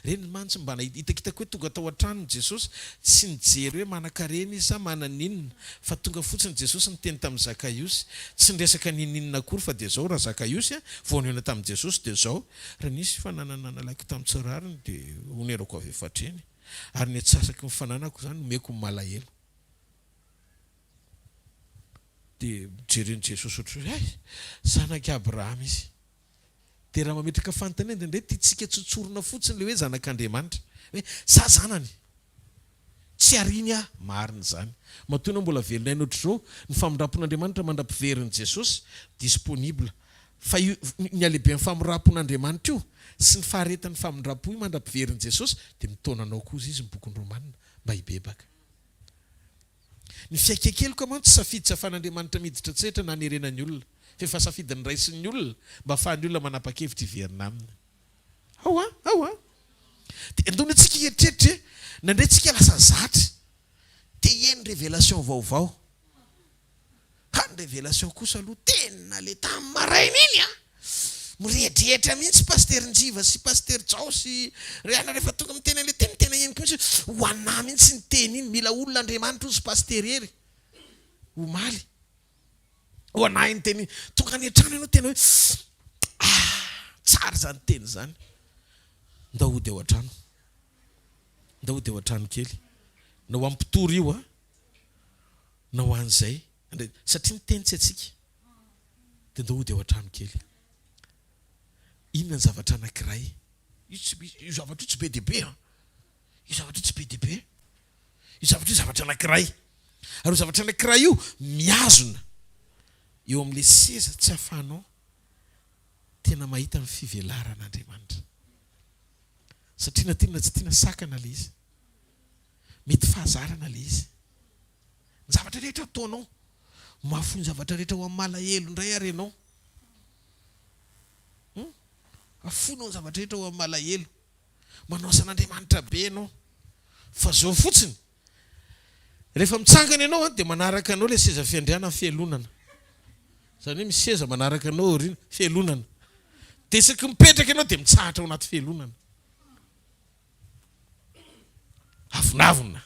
reny mantsy mba hitakitako hoe tonga tao an-tranony Jesosy tsy nijery hoe manan-karena izy sa mananinona fa tonga fotsiny Jesosy niteny tamin'ny zakaiosy tsy niresaka nininona akory fa dia zao raha zakaiosy a voanena tamin'i Jesosy dia zao raha nisy fananananalaiko tamin'ny tsirariny dia onerako avy efatreny ary ny atsasaky mifananako zany nomeko malahelo dia jereny Jesosy ohatry hoe zanak'i Abrahama izy dia raha mametraka fanontaniana dia indray tiatsika tsotsorona fotsiny le hoe zanak'Andriamanitra hoe za zanany tsy ariny aho marina zany matoana mbola velonay ny ohatr'izao ny famindrapon'Andriamanitra mandram-piveriny Jesosy disponible fa ny alehibe ny famirapon'Andriamanitra io sy ny faharetan'ny famindrapo io mandram-piveriny Jesosy dia mitonanao koa izy ny bokin'ny Romanina mba hibebaka ny fiakekeloka mantsy safidy tsy afan'Andriamanitra miditra tsetra na anerenany olona fa safidiny raisin'ny olona mba afahan'ny olona manapa-kevitra hiverina aminy ao dia andony antsika hieritreritra nandray tsika lasa zatra dia eny révélation vaovao ny révélation kosa aloha tena le tamin'ny maraina iny a mirehetrehitra mihitsy paster-njiva sy paster-jao sy reana rehefa tonga mitena le tena eniko mihitsy ho anà mihitsy ny teny iny mila olona Andriamanitra ozy pasterery omaly ho anà iny teny tonga ny an-trano ianao tena hoe tsara zany teny zany ndahody ao an-trano kely na ho ampitory io a na ho an'izay satria miteny tsy atsika dia ndahody ao an-trano kely inona ny zavatra anankiray io zavatra io tsy be dehibe io zavatra io tsy be dehibe io zavatra io zavatra anankiray ary io zavatra anankiray io miazona eo amin'le seza tsy afahanao tena mahita ny fivelaran'Andriamanitra satria na tiana tsy tiana sakana le izy mety fahazarana le izy ny zavatra rehetra ataonao mafo ny zavatra rehetra ho amin'ny malahelo indray ary ianao afonao ny zavatra rehetra ho amin'ny malahelo manao san'Andriamanitra be ianao fa zao fotsiny rehefa mitsangana ianao dia manaraka anao le seza fiandriana amin'ny fialonana zany hoe misy seza manaraka anao rina fialonana dia isaky mipetraka ianao dia mitsahatra ao anaty fialonana avonavona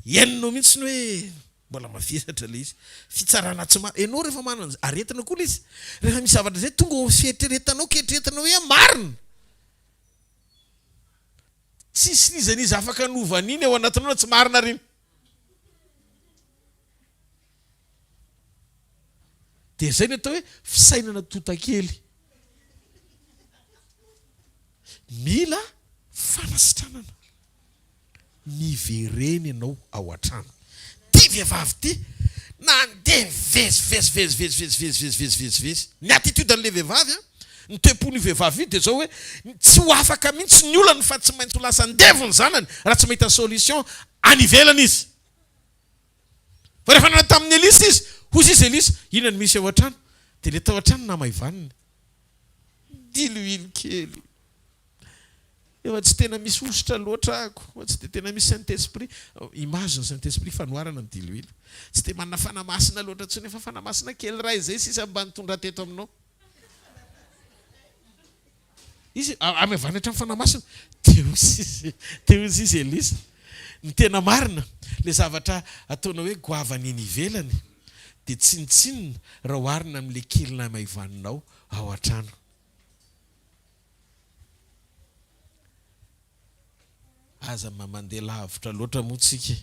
iainanao mihitsy ny hoe mbola mavesatra le izy fitsarana tsy ianao rehefa manana aretina koa le izy rehefa misy zavatra zay tonga ho fietreretanao ketreretanao hoe marina tsisy nizanizy afaka novan'iny ao anatinao na tsy marina reny dia zay ny atao hoe fisainana totakely mila fanasitranana nivereny ianao ao an-trano ty vehivavy ty nandeha vezivezivezivezivezivezivezivezivezy ny attitude an'le vehivavy a ny toepon'ny vehivavy io dia zao hoe tsy ho afaka mihitsy ny olany fa tsy maintsy ho lasa andevony zanany raha tsy mahita solution anivelana izy fa rehefa nana tamin'ny Elisa izy hozy izy Elisa inona ny misy ao an-trano dia le tao an-trano na maivanina diloilo kely efa tsy tena misy ositra loatra ako fa tsy dia tena misy Saint-Esprit image ny Saint-Esprit fanoharana ny diloilo tsy dia manana fanamasina loatra tsony efa fanamasina kely ray zay sisy mba nitondra teto aminao izy amevana hatrany fanamasina teo izy Elisa ny tena marina le zavatra ataonao hoe goavany eny ivelany dia tsinitsinina raha oharina amin'le kelina maivaninao ao an-trano aza mandeha lavitra loatra moa tsika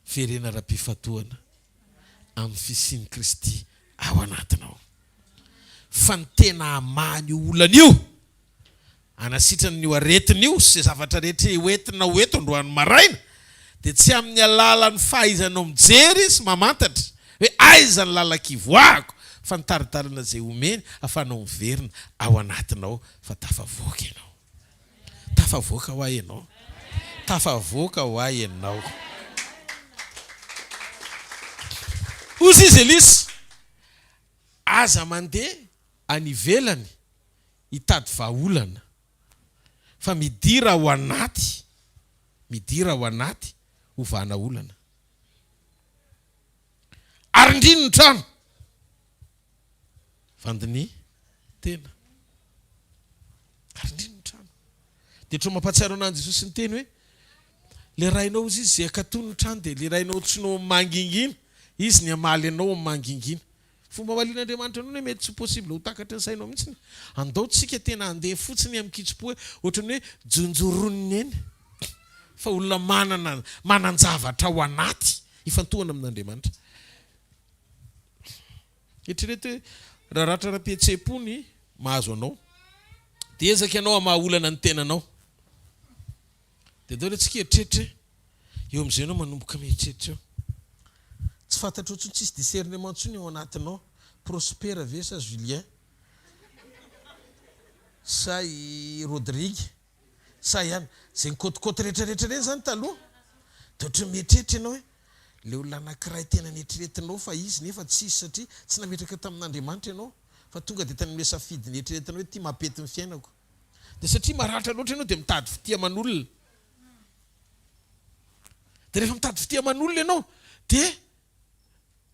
ferena ra-pifatoana amin'ny fisian'i Kristy ao anatinao fa ny tena amany olana io anasitrany ny aretiny io sy zavatra rehetra hoentina hoeto androany maraina dia tsy amin'ny alalan'ny fahaizanao mijery sy mamantatra hoe aiza ny lalak'ivoahako fa nitaritarina zay omeny afanao miverina ao anatinao fa tafavoaka ianao tafavoaka ho ahy ianao tafavoaka ho ahy ianao ozy izy Elisa aza mandeha anivelany hitady vahaolana fa midira ao anaty midira ao anaty ovana olana. Ary indrino ny trano vandiny tena. Ary indrino ny trano. Dia trao mampatsiaro ananjy Jesosy ny teny hoe le rainao izy zay akatony ny trano dia le rainao tsinao mangingina izy ny amaly anao mangingina. Fomba valian'Andriamanitra nono hoe mety tsy possible ho takatra ny sainao mihitsy. Andao tsika tena andeha fotsiny amin'ny kitsipo hoe ohatrany hoe jonjoroniny eny. Fa olona manan-javatra ao anaty ifantohana amin'Andriamanitra. Eritrereto hoe raha ratra raha-pihetsepo-ny mahazo anao dia ezaka ianao amahaolana ny tenanao. Dia dao tsika eritreritra eo amin'izay ianao manomboka mieritreritra eo. Tsy fantatra ohatsony tsisy discernement ntsony ao anatinao. Prospera ve sa Julien sa i Rodrigue sa ihany zay nikotikôty rehetrarehetra reny zany taloha. Dia ohatra mieritreritra ianao hoe le olona anankiray tena nieritreretinao fa izy nefa tsisy satria tsy nametraka tamin'Andriamanitra ianao fa tonga dia tany misafidy nieritreretinao hoe tia mampety ny fiainako. Dia satria maratra loatra ianao dia mitady fitia aman'olona. Dia rehefa mitady fitia aman'olona ianao dia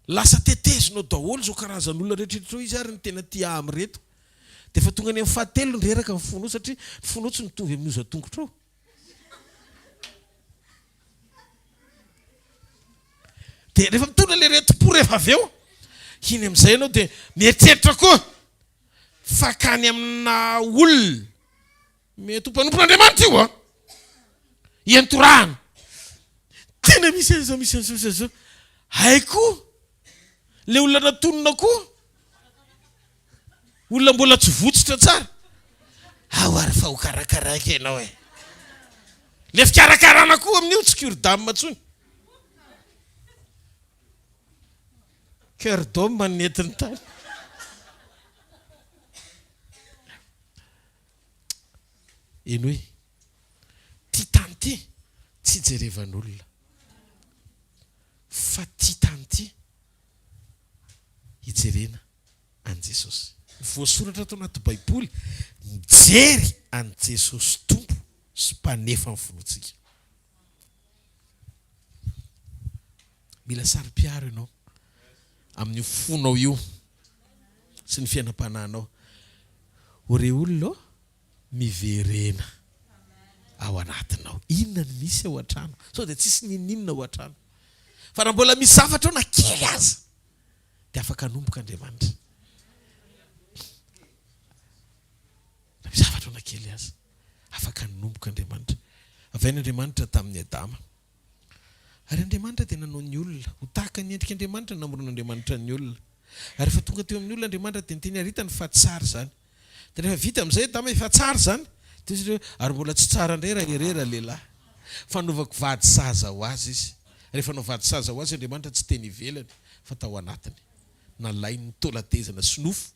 lasa tetezinao daholo zao karazan'olona rehetrarehetra izy ary ny tena tia amreto. Dia fa tonga any amin'ny fahatelo reraka ny fonao satria ny fonao tsy mitovy amin'ny ozatongotra ao. Dia rehefa mitondra le retim-po rehefa avy eo iny amin'izay ianao dia mieritreritra koa fakany amina olona mety ho mpanompon'Andriamanitra io ientorahana tena misy an'izao misy an'izao haiko le olona natonona koa olona mbola tsy votsitra tsara ao ary fa ho karakaraka ianao e le fikarakarana koa amin'io tsy cure-dame tsony. Cœur d'homme manentiny tany. Eny hoe tia tany ty tsy jerevan'olona fa tia tany ty hijerena an Jesosy. Voasoratra tao anaty Baiboly mijery an Jesosy tompo sy mpanefa ny fonotsika. Mila sari-piaro ianao amin'ny fonao io sy ny fiainam-panahinao. Ore olona miverena ao anatinao. Inona ny misy ao an-trano? Sao dia tsisy ninninona ao an-trano. Fa raha mbola misy zavatra ao na kely aza dia afaka hanomboka Andriamanitra. Na misy zavatra ao na kely aza afaka hanomboka Andriamanitra. Avain'Andriamanitra tamin'ny Adama. Ary Andriamanitra dia nanao ny olona ho tahaka ny endrika Andriamanitra namoron'Andriamanitra ny olona. Ary rehefa tonga teo amin'ny olona Andriamanitra dia niteny haritany fa tsara zany. Dia rehefa vita amin'izay Adama efa tsara zany dia izy ary mbola tsy tsara indray raha herera lehilahy. Fanaovako vady saza ho azy izy. Rehefa nao vady saza ho azy Andriamanitra tsy teny ivelany fa tao anatiny. Nalainy nitolatezana sinofo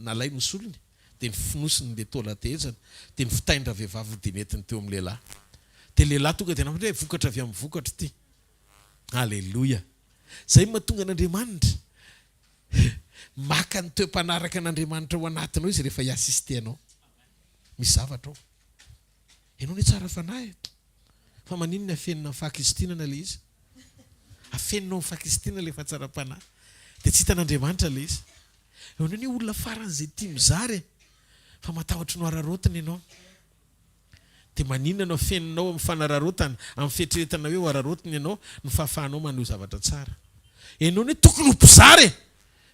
nalainy ny solony dia ny finosiny le tolatezana dia ny fitaindra vehivavy dia netiny teo amin'ny lehilahy. Dia lehilahy tonga dia namatra vokatra avy amin'ny vokatra ity. Alleluia. Zay mahatonga an'Andriamanitra maka ny toe-panaraka an'Andriamanitra ao anatinao izy rehefa hiasistenao. Misy zavatra ao. Ianao ny tsara fanahy. Fa maninona afenina amin'ny fakisitinana le izy? Afeninao amin'ny fakisitinana le efa tsara fanahy. Dia tsy hitan'Andriamanitra le izy. Ianao ny olona faran'izay tia mizary fa matahotra no ararotiny ianao. Dia maninona no afeninao amin'ny fanararotana amin'ny fihetreretana hoe ho ararotiny ianao ny fahafahanao maneho zavatra tsara. Ianao ny tokony ho mpizary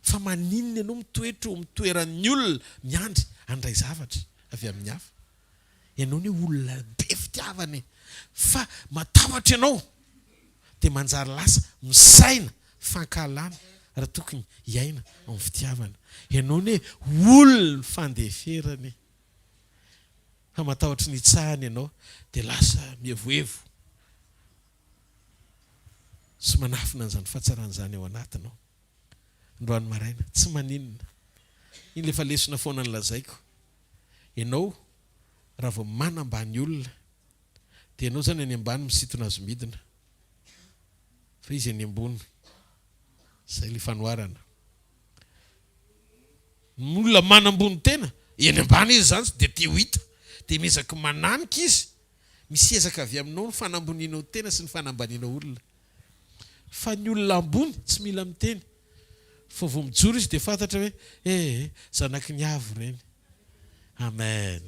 fa maninona ianao mitoetra ho mitoeran'ny olona miandry handray zavatra avy amin'ny hafa. Ianao ny olona be fitiavany fa matahotra ianao dia manjary lasa misaina fankalana raha tokony hiaina amin'ny fitiavana. Ianao ny olona fandeferany fa matahotra ny itsahany ianao dia lasa mihevohevo sy manafina an'izany fahatsaran'izany ao anatinao. Androany maraina tsy maninona. Iny lefa lesona foana ny lazaiko. Ianao raha vao manambany olona dia ianao zany any ambany misitona azo midina fa izy any ambony. Zay le fanoharana. Ny olona manambony tena eny ambany izy zany dia tia ho hita dia mezaka mananika izy misy ezaka avy aminao ny fanamboninao tena sy ny fanambaninao olona. Fa ny olona ambony tsy mila miteny. Fa vao mijoro izy dia fantatra hoe zanaky ny avo ireny. Amen.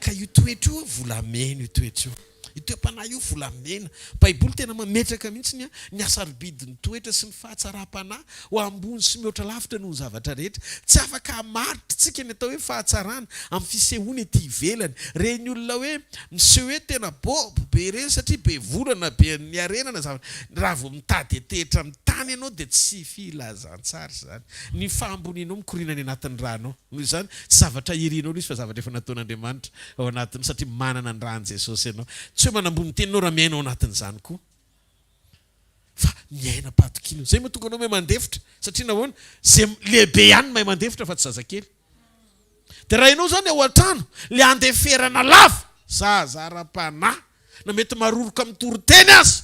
Ka io toetra io volamena io toetra io. Io toepanahy io volamena. Baiboly tena mametraka mihitsy ny asarobidiny toetra sy ny fahatsara-panahy ho ambony sy mihoatra lavitra noho ny zavatra rehetra. Tsy afaka hamaritrintsika ny atao hoe fahatsarana amin'ny fisehoany ety ivelany. Reny olona hoe miseho hoe tena bobo be ireny satria be volana be ny arenana zavatra. Raha vao mitady etehitra amin'ny tany ianao dia tsy filazantsara izany. Ny fahambonianao mikorina ny anatin'ny ranao. Noho izany tsy zavatra irinao izy fa zavatra efa nataon'Andriamanitra ao anatiny satria manana ny rahan'i Jesosy ianao. Tsy hoe manambony teninao raha miainao anatin'izany koa. Fa miaina patokina. Zay mahatonga anao mahay mandefitra. Satria nahoana zay lehibe ihany mahay mandefitra fa tsy zazakely. Dia raha ianao zany ao an-trano le andeferana lava zazara-panahy na mety maroroka amin'ny toriteny azy.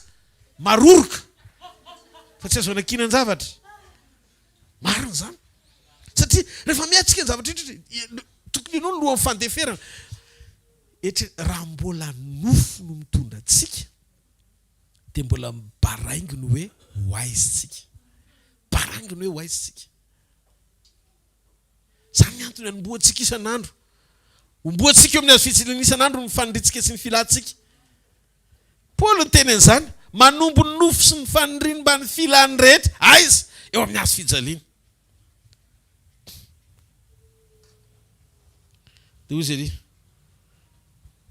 Maroroka. Fa tsy azo anakinan zavatra. Marina zany. Satria rehefa miatsika ny zavatra tokony ianao no lohan'ny fandeferana. Raha mbola nofo no mitondra antsika dia mbola barainginy hoe hoaizitsika. Barainginy hoe hoaizitsika. Zany ny antony anomboantsika isan'andro. Omboantsika eo amin'ny azo fitsilana isan'andro ny faniritsika sy ny filantsika. Paoly ny teny an'izany. Manombo ny nofo sy ny faniriany mba ny filany rehetra. Aiza eo amin'ny azo fijaliana. Dia hoy izy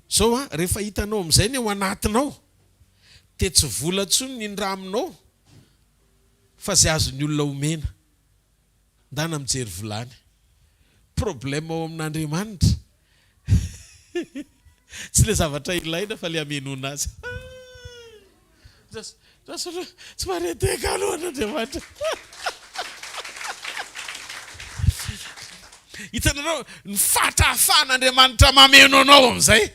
sao rehefa hitanao amin'izay ny ao anatinao dia tsy vola tsony ny raha aminao fa izay azon'ny olona omena. Ndana mijery volany. Problème ao amin'Andriamanitra. Tsy le zavatra ilaina fa le amenona azy. Tsy mareteka aloha n'Andriamanitra. Hitanareo ny fahatrafan'Andriamanitra mameno anao amin'izay.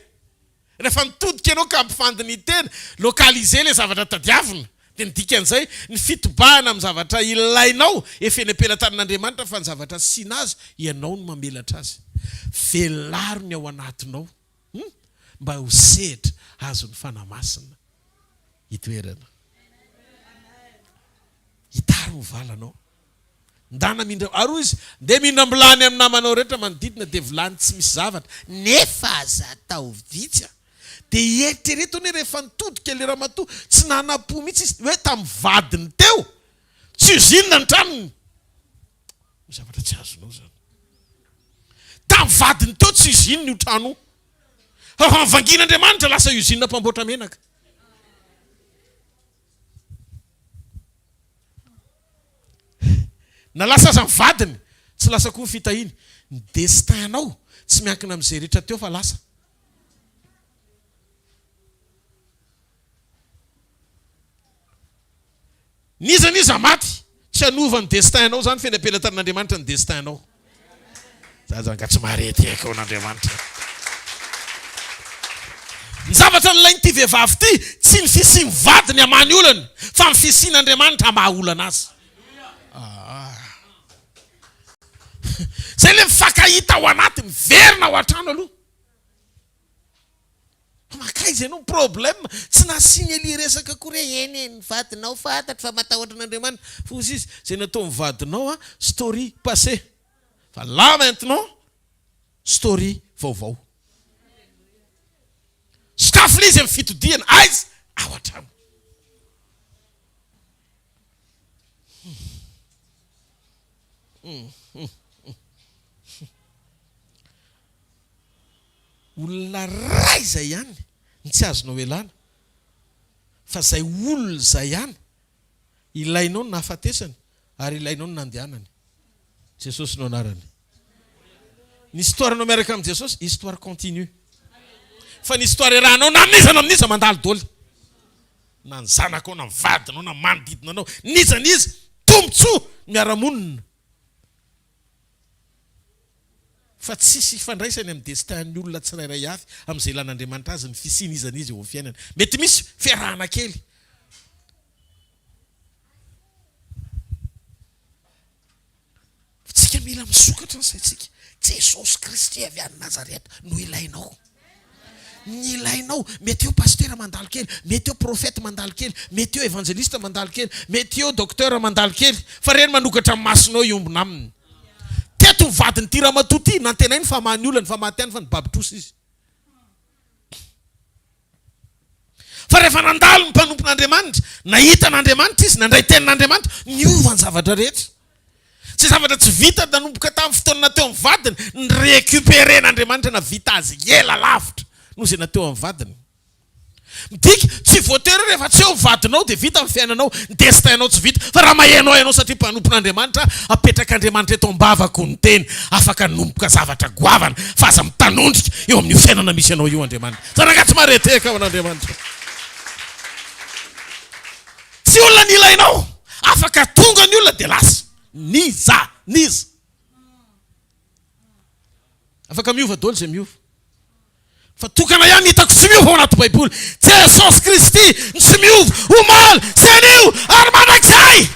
Rehefa mitodika ianao ka ampifandiny ny tena, lokalize le zavatra tadiavina. Dia ny dikan'izay ny fitobahana amin'ny zavatra ilainao efa eny am-pelantanin'Andriamanitra fa ny zavatra siana azy ianao no mamelatra azy. Velaro ny ao anatinao mba ho sehatra azo ny fanamasina hitoerana. Hitaro ny valanao. Ndana mindra aro izy dia mindra mbilany amin'ny namanao rehetra manodidina dia vilany tsy misy zavatra nefa aza tao vitsy. Dia eritrereto ny rehefa nitodika le ramatoa tsy nanapo mihitsy izy hoe tamin'ny vadiny teo tsy uzinina ny tranony. Zavatra tsy azonao zany. Tamin'ny vadiny teo tsy uzinina io trano. Vangin'Andriamanitra lasa uzinina mpamboatra menaka. Na lasa aza ny vadiny tsy lasa koa fitahiny. Ny destinanao tsy miankina amin'izay rehetra teo fa lasa. Niza maty tsy hanova ny destinanao zany fa eny am-pelantanin'Andriamanitra ny destinanao. Zany ka tsy marety eka ao n'Andriamanitra. Ny zavatra n'ilainy ity vehivavy ity tsy ny fisiany vadiny hamany olana fa ny fisian'Andriamanitra hamaha olana azy. Zay le mifankahita ao anatiny verina ao an-trano aloha. Makaiza ianao problème tsy nasiany elia resaka koa eny ny vadinao fantatra fa matahotra n'Andriamanitra. Fa ozy izy zay natao ny vadinao story passé. Fa là maintenant story vaovao. Sakafo le izy amin'ny fitodiana aiza ao an-trano. Olona ray izay ihany ny tsy azonao elana. Fa izay olona izay ihany ilainao ny nahafatesany ary ilainao ny nandehanany. Jesosy no anarany. Ny histoire nao miaraka amin'ny Jesosy, histoire continue. Fa ny histoire rahanao na niza mandalo dôly. Na ny zanakao na ny vadinao na manodidina anao. Niza tombotsoa miara-monina. Fa tsisy fandraisany amin'ny destin'ny olona tsirairay avy amin'izay ilan'Andriamanitra azy ny fisiany izy eo amin'ny fiainana. Mety misy fiarahana kely. Tsika mila misokatra ny saintsika. Jesosy Kristy avy any Nazareta no ilainao. ny ilainao mety eo pasteur mandalo kely, mety eo prophète mandalo kely, mety eo évangéliste mandalo kely, mety eo docteur mandalo kely, fa reny manokatra amin'ny masonao iombona aminy. Teto vadiny ty ramatoa ty nantenainy fa mahany olona, fa mahatiany fa nibabitrosa izy. Fa rehefa nandalo ny mpanompon'Andriamanitra, nahita n'Andriamanitra izy, nandray tenin'Andriamanitra, niova ny zavatra rehetra. Tsy zavatra tsy vita nanomboka tamin'ny fotoana nateo amin'ny vadiny, ny récupérer n'Andriamanitra na vita azy ela lavitra noho izay nateo amin'ny vadiny. Midika tsy voatery rehefa tsy eo vadinao dia vita amin'ny fiainanao, ny destinao tsy vita, fa raha mahainao ianao satria mpanompon'Andriamanitra apetraka Andriamanitra eto am-bavako ny teny, afaka nomboka zavatra goavana fa aza mitanondrika eo amin'ny fiainana misy anao io Andriamanitra. Zanaka tsy mareteka ao an'Andriamanitra. Tsy olona ny ilainao, afaka tonga ny olona dia lasa. Niza. Afaka miova daholo izay miova. Fa tokana ihany hitako tsy miova ao anaty Baiboly. Jesosy Kristy ny tsy miova, omaly, sy anio, ary manakizay.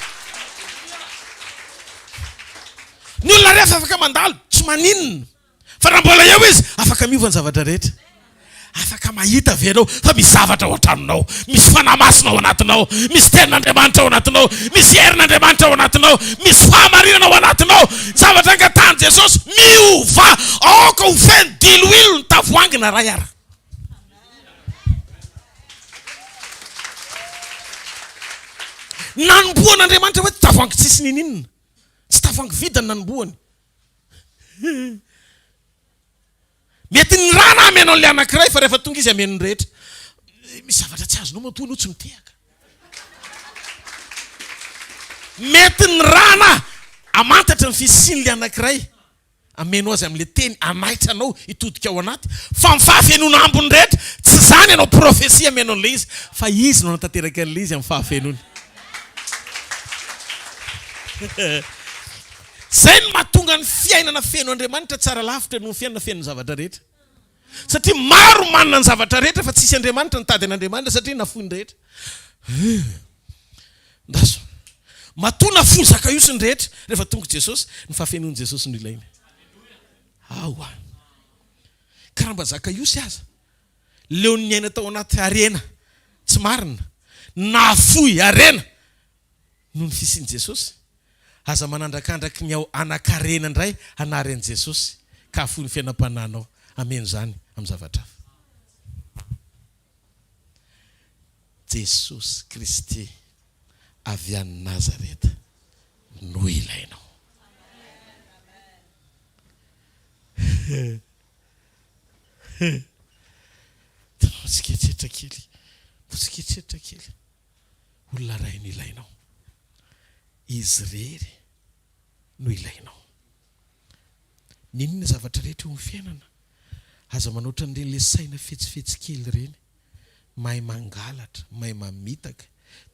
Ny olona rehefa afaka mandalo, tsy maninona. Fa raha mbola eo izy, afaka miova ny zavatra rehetra. Afaka mahita venao fa misy zavatra ao an-tranonao, misy fanamasina ao anatinao, misy tenin'Andriamanitra ao anatinao, misy herin'Andriamanitra ao anatinao, misy fahamarinana ao anatinao. Zavatra angatahany Jesosy miova, aoka ho feno diloilo ny tavoahangy na ray ara. Nanomboan'Andriamanitra hoe tsy tavoahangy tsisy ninina, tsy tavoahangy vidany nanomboany. Mety ny rana amenao le anankiray fa rehefa tonga izy amenony rehetra. Misy zavatra tsy azonao matoa anao tsy mitehaka. Mety ny rana amantatra ny fisiny le anankiray, amenao azy amin'le teny, anaitra anao hitodika ao anaty, fa amin'ny fahafenona ambony rehetra tsy zany ianao profesia amenao an'le izy, fa izy no natateraka an'le izy amin'ny fahafenony. Zay no mahatonga ny fiainana feno Andriamanitra tsara lavitra noho ny fiainana feno zavatra rehetra. Satria maro manana ny zavatra rehetra fa tsisy Andriamanitra nitady an'Andriamanitra satria nafoy ny rehetra. Ndaso. Matoa nafoy Zakaiosy ny rehetra rehefa tonga Jesosy, ny fahafenon'i Jesosy no ilaina. Aoa. Karaha mba Zakaiosy aza. Leo ny aina tao anaty arena tsy marina, nafoy arena noho ny fisian'i Jesosy. Aza manandrakandraky ny ao anakarena indray anaran'i Jesosy ka afoy ny fiainam-pananao. Ameno zany amin'ny zavatra hafa. Jesosy Kristy avy any Nazareta no ilainao. Motsiketretra kely. Olona ray no ilainao. Izy rery no ilainao. Ninona zavatra rehetra eo amin'ny fiainana, aza manoatra an'ireny saina fetsifetsy kely ireny, mahay mangalatra, mahay mamitaka,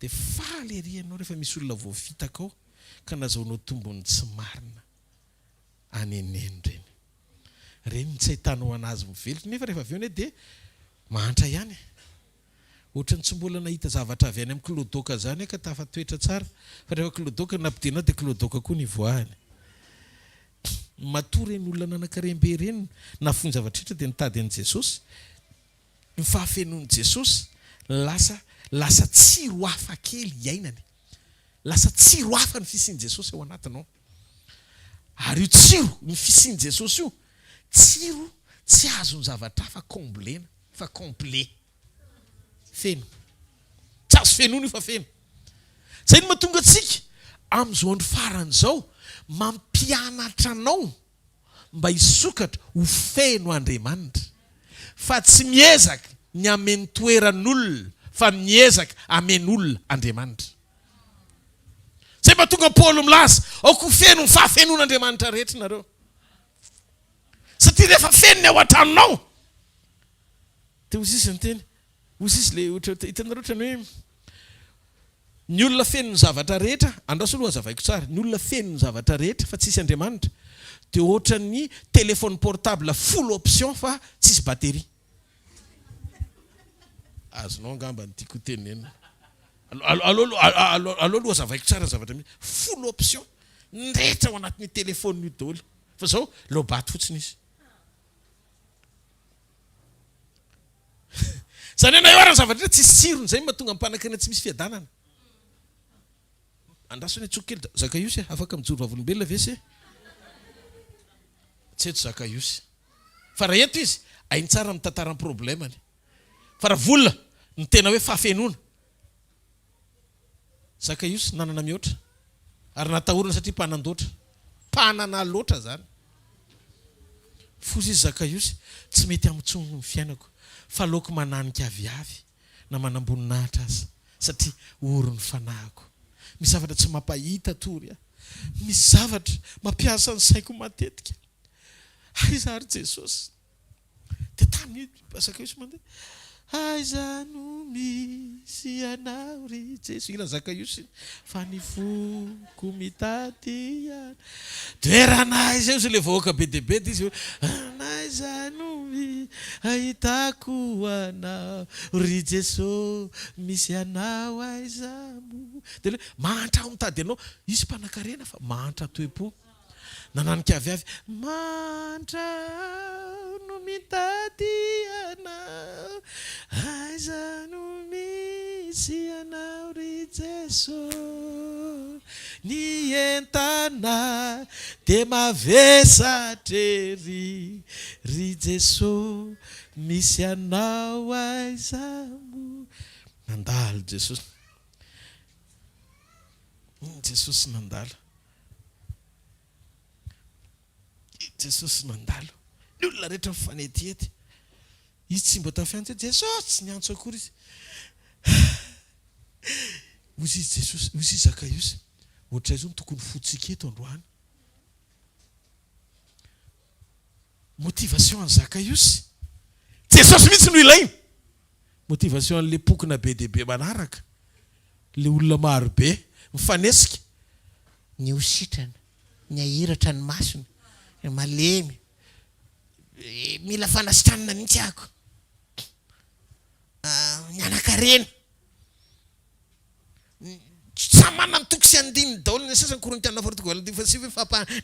dia faly ery ianao rehefa misy olona voafitaka ao ka nazahoanao tombony tsy marina aneneny ireny. Ireny tsy ahitanao anazy mivelatra, nefa rehefa avy eo dia mahantra ihany. Ohatrany tsy mbola nahita zavatra avy any amin'ny kilodoka zany ka tafatoetra tsara, fa rehefa kilodoka nampidinao dia kilodoka koa ny voahany. Matoa reny olona nanankarembe ireny nafoy ny zavatra rehetra dia nitady an'i Jesosy. Ny fahafenon'i Jesosy lasa tsiro hafa kely iainany. Lasa tsiro hafa ny fisian'i Jesosy ao anatinao. Ary io tsiro ny fisian'i Jesosy io, tsiro tsy azo ny zavatra hafa komblena, fa complet. Feno. Tsy azo fenony io fa feno. Zay no mahatonga antsika amin'izao andro faran'izao mampianatra anao mba hisokatra ho feno Andriamanitra. Fa tsy miezaka ny ameny toeran'olona, fa miezaka ameny olona Andriamanitra. Zay mahatonga Paoly milaza, aoko feno ny fahafenon'Andriamanitra rehetra nareo. Satria rehefa fenony ao an-tranonao, dia osisy ny teny, osisy le hitanareo ohatrany hoe ny olona feno ny zavatra rehetra, andraso aloha azavaiko tsara, ny olona feno ny zavatra rehetra fa tsisy Andriamanitra dia ohatran'ny téléphone portable full option fa tsisy batterie. Azonao angamba ny tiako tenena. Aloha azavaiko tsara zavatra misy full option ny rehetra ao anatin'ny téléphone io daholo. Fa zao lobaty fotsiny izy. zany ana oarany zavatra tsy sirony zay mahatonga ampanankarena tsy misy fiadanana. Andrasony tsokely Zakaiosy afaka mijoro vavolombelona vese tsy eto Zakaiosy fa raha eto izy ainy tsara mitantarany problemany fa raha volona ny tena hoe fafenona. Zakaiosy nanana mihoatra ary natahorana satria mpanana loatra zany. Fozy izy Zakaiosy tsy mety amintsony ny fiainako fa aleoko mananika aviavy na manamboninahitra azy satria orony fanahiko. Misy zavatra tsy mampahita tory a. Misy zavatra mampiasa ny saiko matetika. Aiza ary Jesosy. Dia tamin'ny Zakaiosy mandeha. Aiza no misy anao ry Jesosy. Ina Zakaiosy fa ny foko mitady ana. Toerana izy io le vahoaka be dia be izy. Aiza no ahitako anao ry Jesosy misy anao aiza mo. Dia mantra ao mitady anao. Izy mpanan-karena fa mantra toe-po. Nananika aviavy. Mantra no mitady anao. Aiza no misy anao ry Jesosy. Ny entana dia mavesatra ry Jesosy misy anao aiza mo. Nandalo Jesosy. Jesosy nandalo. Jesosy nandalo. Ny olona rehetra mifanetiety. Izy tsy mba tafiantsa Jesosy tsy niantso akory izy. Ozy izy Jesosy, ozy izy Zakaiosy. Ohatray izao ny tokony fotsika eto androany. Motivation an'i Zakaiosy. Jesosy mihitsy no ilainy. Motivation an'le pokona be dia be manaraka. Le olona maro be mifanesika. Ny hositrana, ny ahiratra ny masony, ny malemy. Mila fanasitranana mihitsy ako. Ny anakarena. Samy manana ny toko sy andininy daholo ny sasany Korintiana faratoko fa sy hoe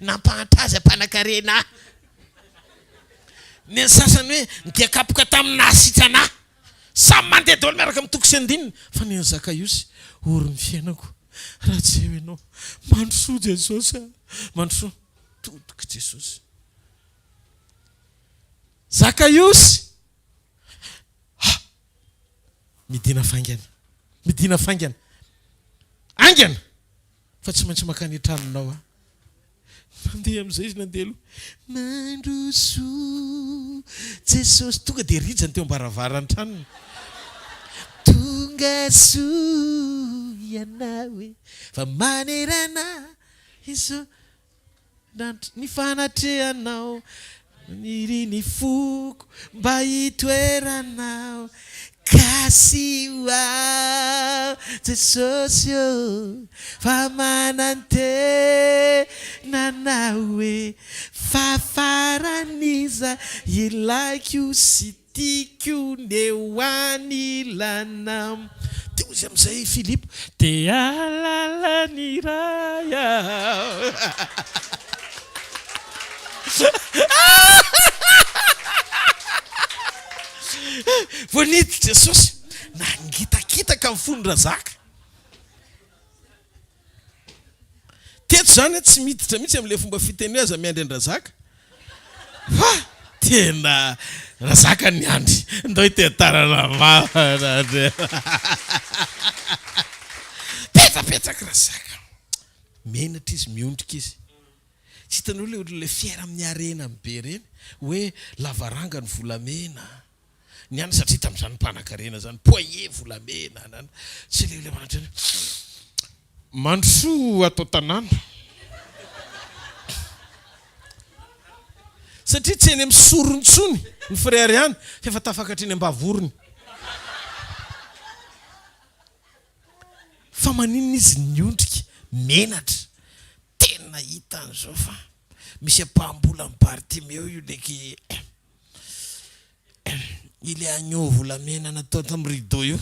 nampahatra azy ampan-karena. Ny sasany hoe dia kapoka tamin'ny nahasitrana. Samy mandeha daholo miaraka amin'ny toko sy andininy. Fa ny Zakaiosy orony fiainako. Raha tsy eo ianao. Mandrosoa Jesosy. Mandrosoa. Todika Jesosy. Zakaiosy. Midina fangana. Midina fangana. Angana. Fa tsy maintsy makany tranonao. Nandeha amin'izay izy nandeha aloha. Mandrosoa Jesosy. Tonga dia rijany teo ambaravarany tranony. Tonga soa ianao e. Fa manerana izo ny fanatrehanao. Ny foko mba hitoeranao. Kasi ao Jesosy o. Fa manantenanao e. Fa faraniza ilaiko sy tiako neo anilanao. Dia ozy amin'izay Filipo. Dia alalany iray aho. Voanity Jesosy nangitakitaka mifondra zaka. Teto zany tsy miditra mihitsy amin'ilay fomba fiteny aza miandry andrazaka. Fa tena razaka ny andry. Ndao itetarana mafana. Petsapetsaka razaka. Menatra izy miondrika izy. Tsy hitanao le fiera amin'ny arena be reny hoe lavaranga ny volamena. Ny any satria tamin'izany mpanan-karena zany poye volamena. Tsy le manatra mandrosoa atao tanàna. Satria tsy eny amin'ny sorontsony ny frère ihany fa efa tafakatra eny ambavorony. Fa maninona izy niondrika menatra. Tena hita an'izao fa misy ampambola amin'ny Bartimeo io leky ile agneau volamena natao tamin'ny rideau io.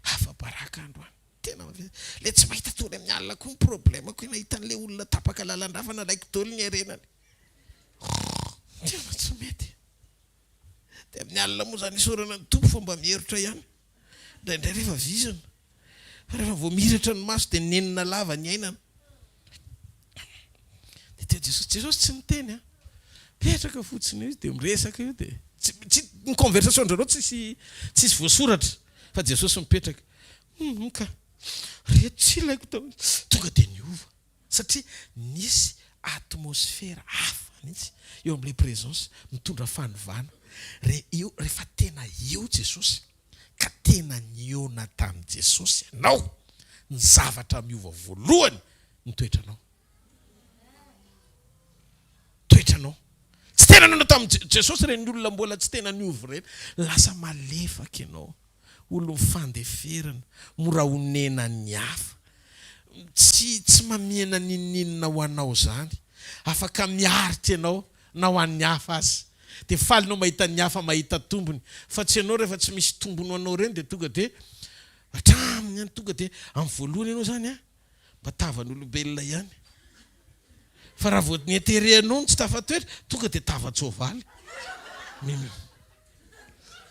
Hafa baraka androany. Tena le tsy mahita tory amin'ny alina koa ny problème koa nahita an'ilay olona tapaka lalan-drafana raiky daholo ny arenany. Tena tsy mety. dia amin'ny alina moa zany isorana ny tompo fomba mieritra ihany indraindray rehefa vizana fa rehefa vao miratra ny maso dia nenina lava ny ainana dia teo Jesosy tsy miteny a petraka fotsiny izy dia miresaka io dia tsy ny conversation ndrareo tsisy voasoratra fa Jesosy mipetraka ka reto tsy ilaiko tonga dia niova satria nisy atmosfera hafa mihitsy eo amin'ilay présence mitondra fanovana rehefa tena eo Jesosy ka tena niona tamin'i Jesosy ianao ny zavatra miova voalohany ny toetranao tsy tena niona tamin'i Jesosy ireny olona mbola tsy tena niova ireny lasa malefaka ianao olo mifandeferana mora honena ny hafa tsy mamiana ninninina ho anao zany afaka miaritra ianao na ho an'ny hafa azy dia falinao mahita ny hafa mahita tombony fa tsy ianao rehefa tsy misy tombony ho anao reny dia tonga dia hatraminy ihany tonga dia amin'ny voalohany ianao zany a mba tavan'olombelona ihany fa raha vao nieterehanao tsy tafatoetra tonga dia tavatsoavaly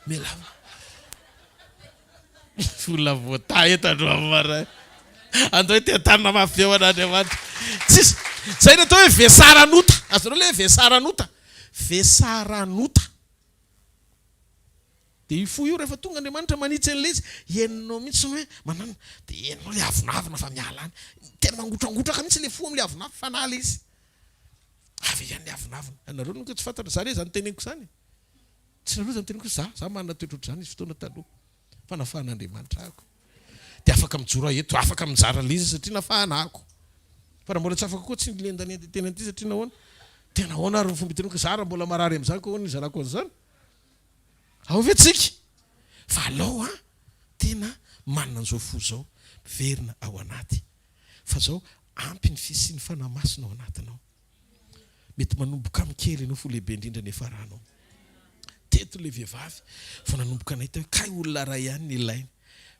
melava vola voata etandro amara andao te tanina mafy eo an'Andriamanitra tsisy zay natao hoe vesaranota azonao le vesaranota dia ifo io rehefa tonga Andriamanitra manitsy an'ilay izy henonao mihitsy hoe manana dia henonao le avonavina fa miala any tena mangotragotraka mihitsy le fo amin'le avonavina fa nala izy avy ihany le avonavina anareo noko tsy fantatra zany zany teneniko zany tsy nareo zany teneniko za manana toetrotr' zany izy fotoana taloha fa nafahan'Andriamanitra ako dia afaka mijoro eto afaka mijara lizy satria nafahana ako fa raha mbola tsy afaka koa tsy nilendanendy tena ty satria nahoana tena ahoana ary ny fomba teneniko za raha mbola marary amin'izany koa hoana izarako an'izany ao ve tsika fa alao tena manana an'izao fo zao verina ao anaty fa zao ampy ny fisiany fanamasina ao anatinao mety manomboka mikely ianao fo lehibe indrindra nefa ranao teto le vehivavy fa nanomboka nahita hoe kay olona ray ihany ny ilainy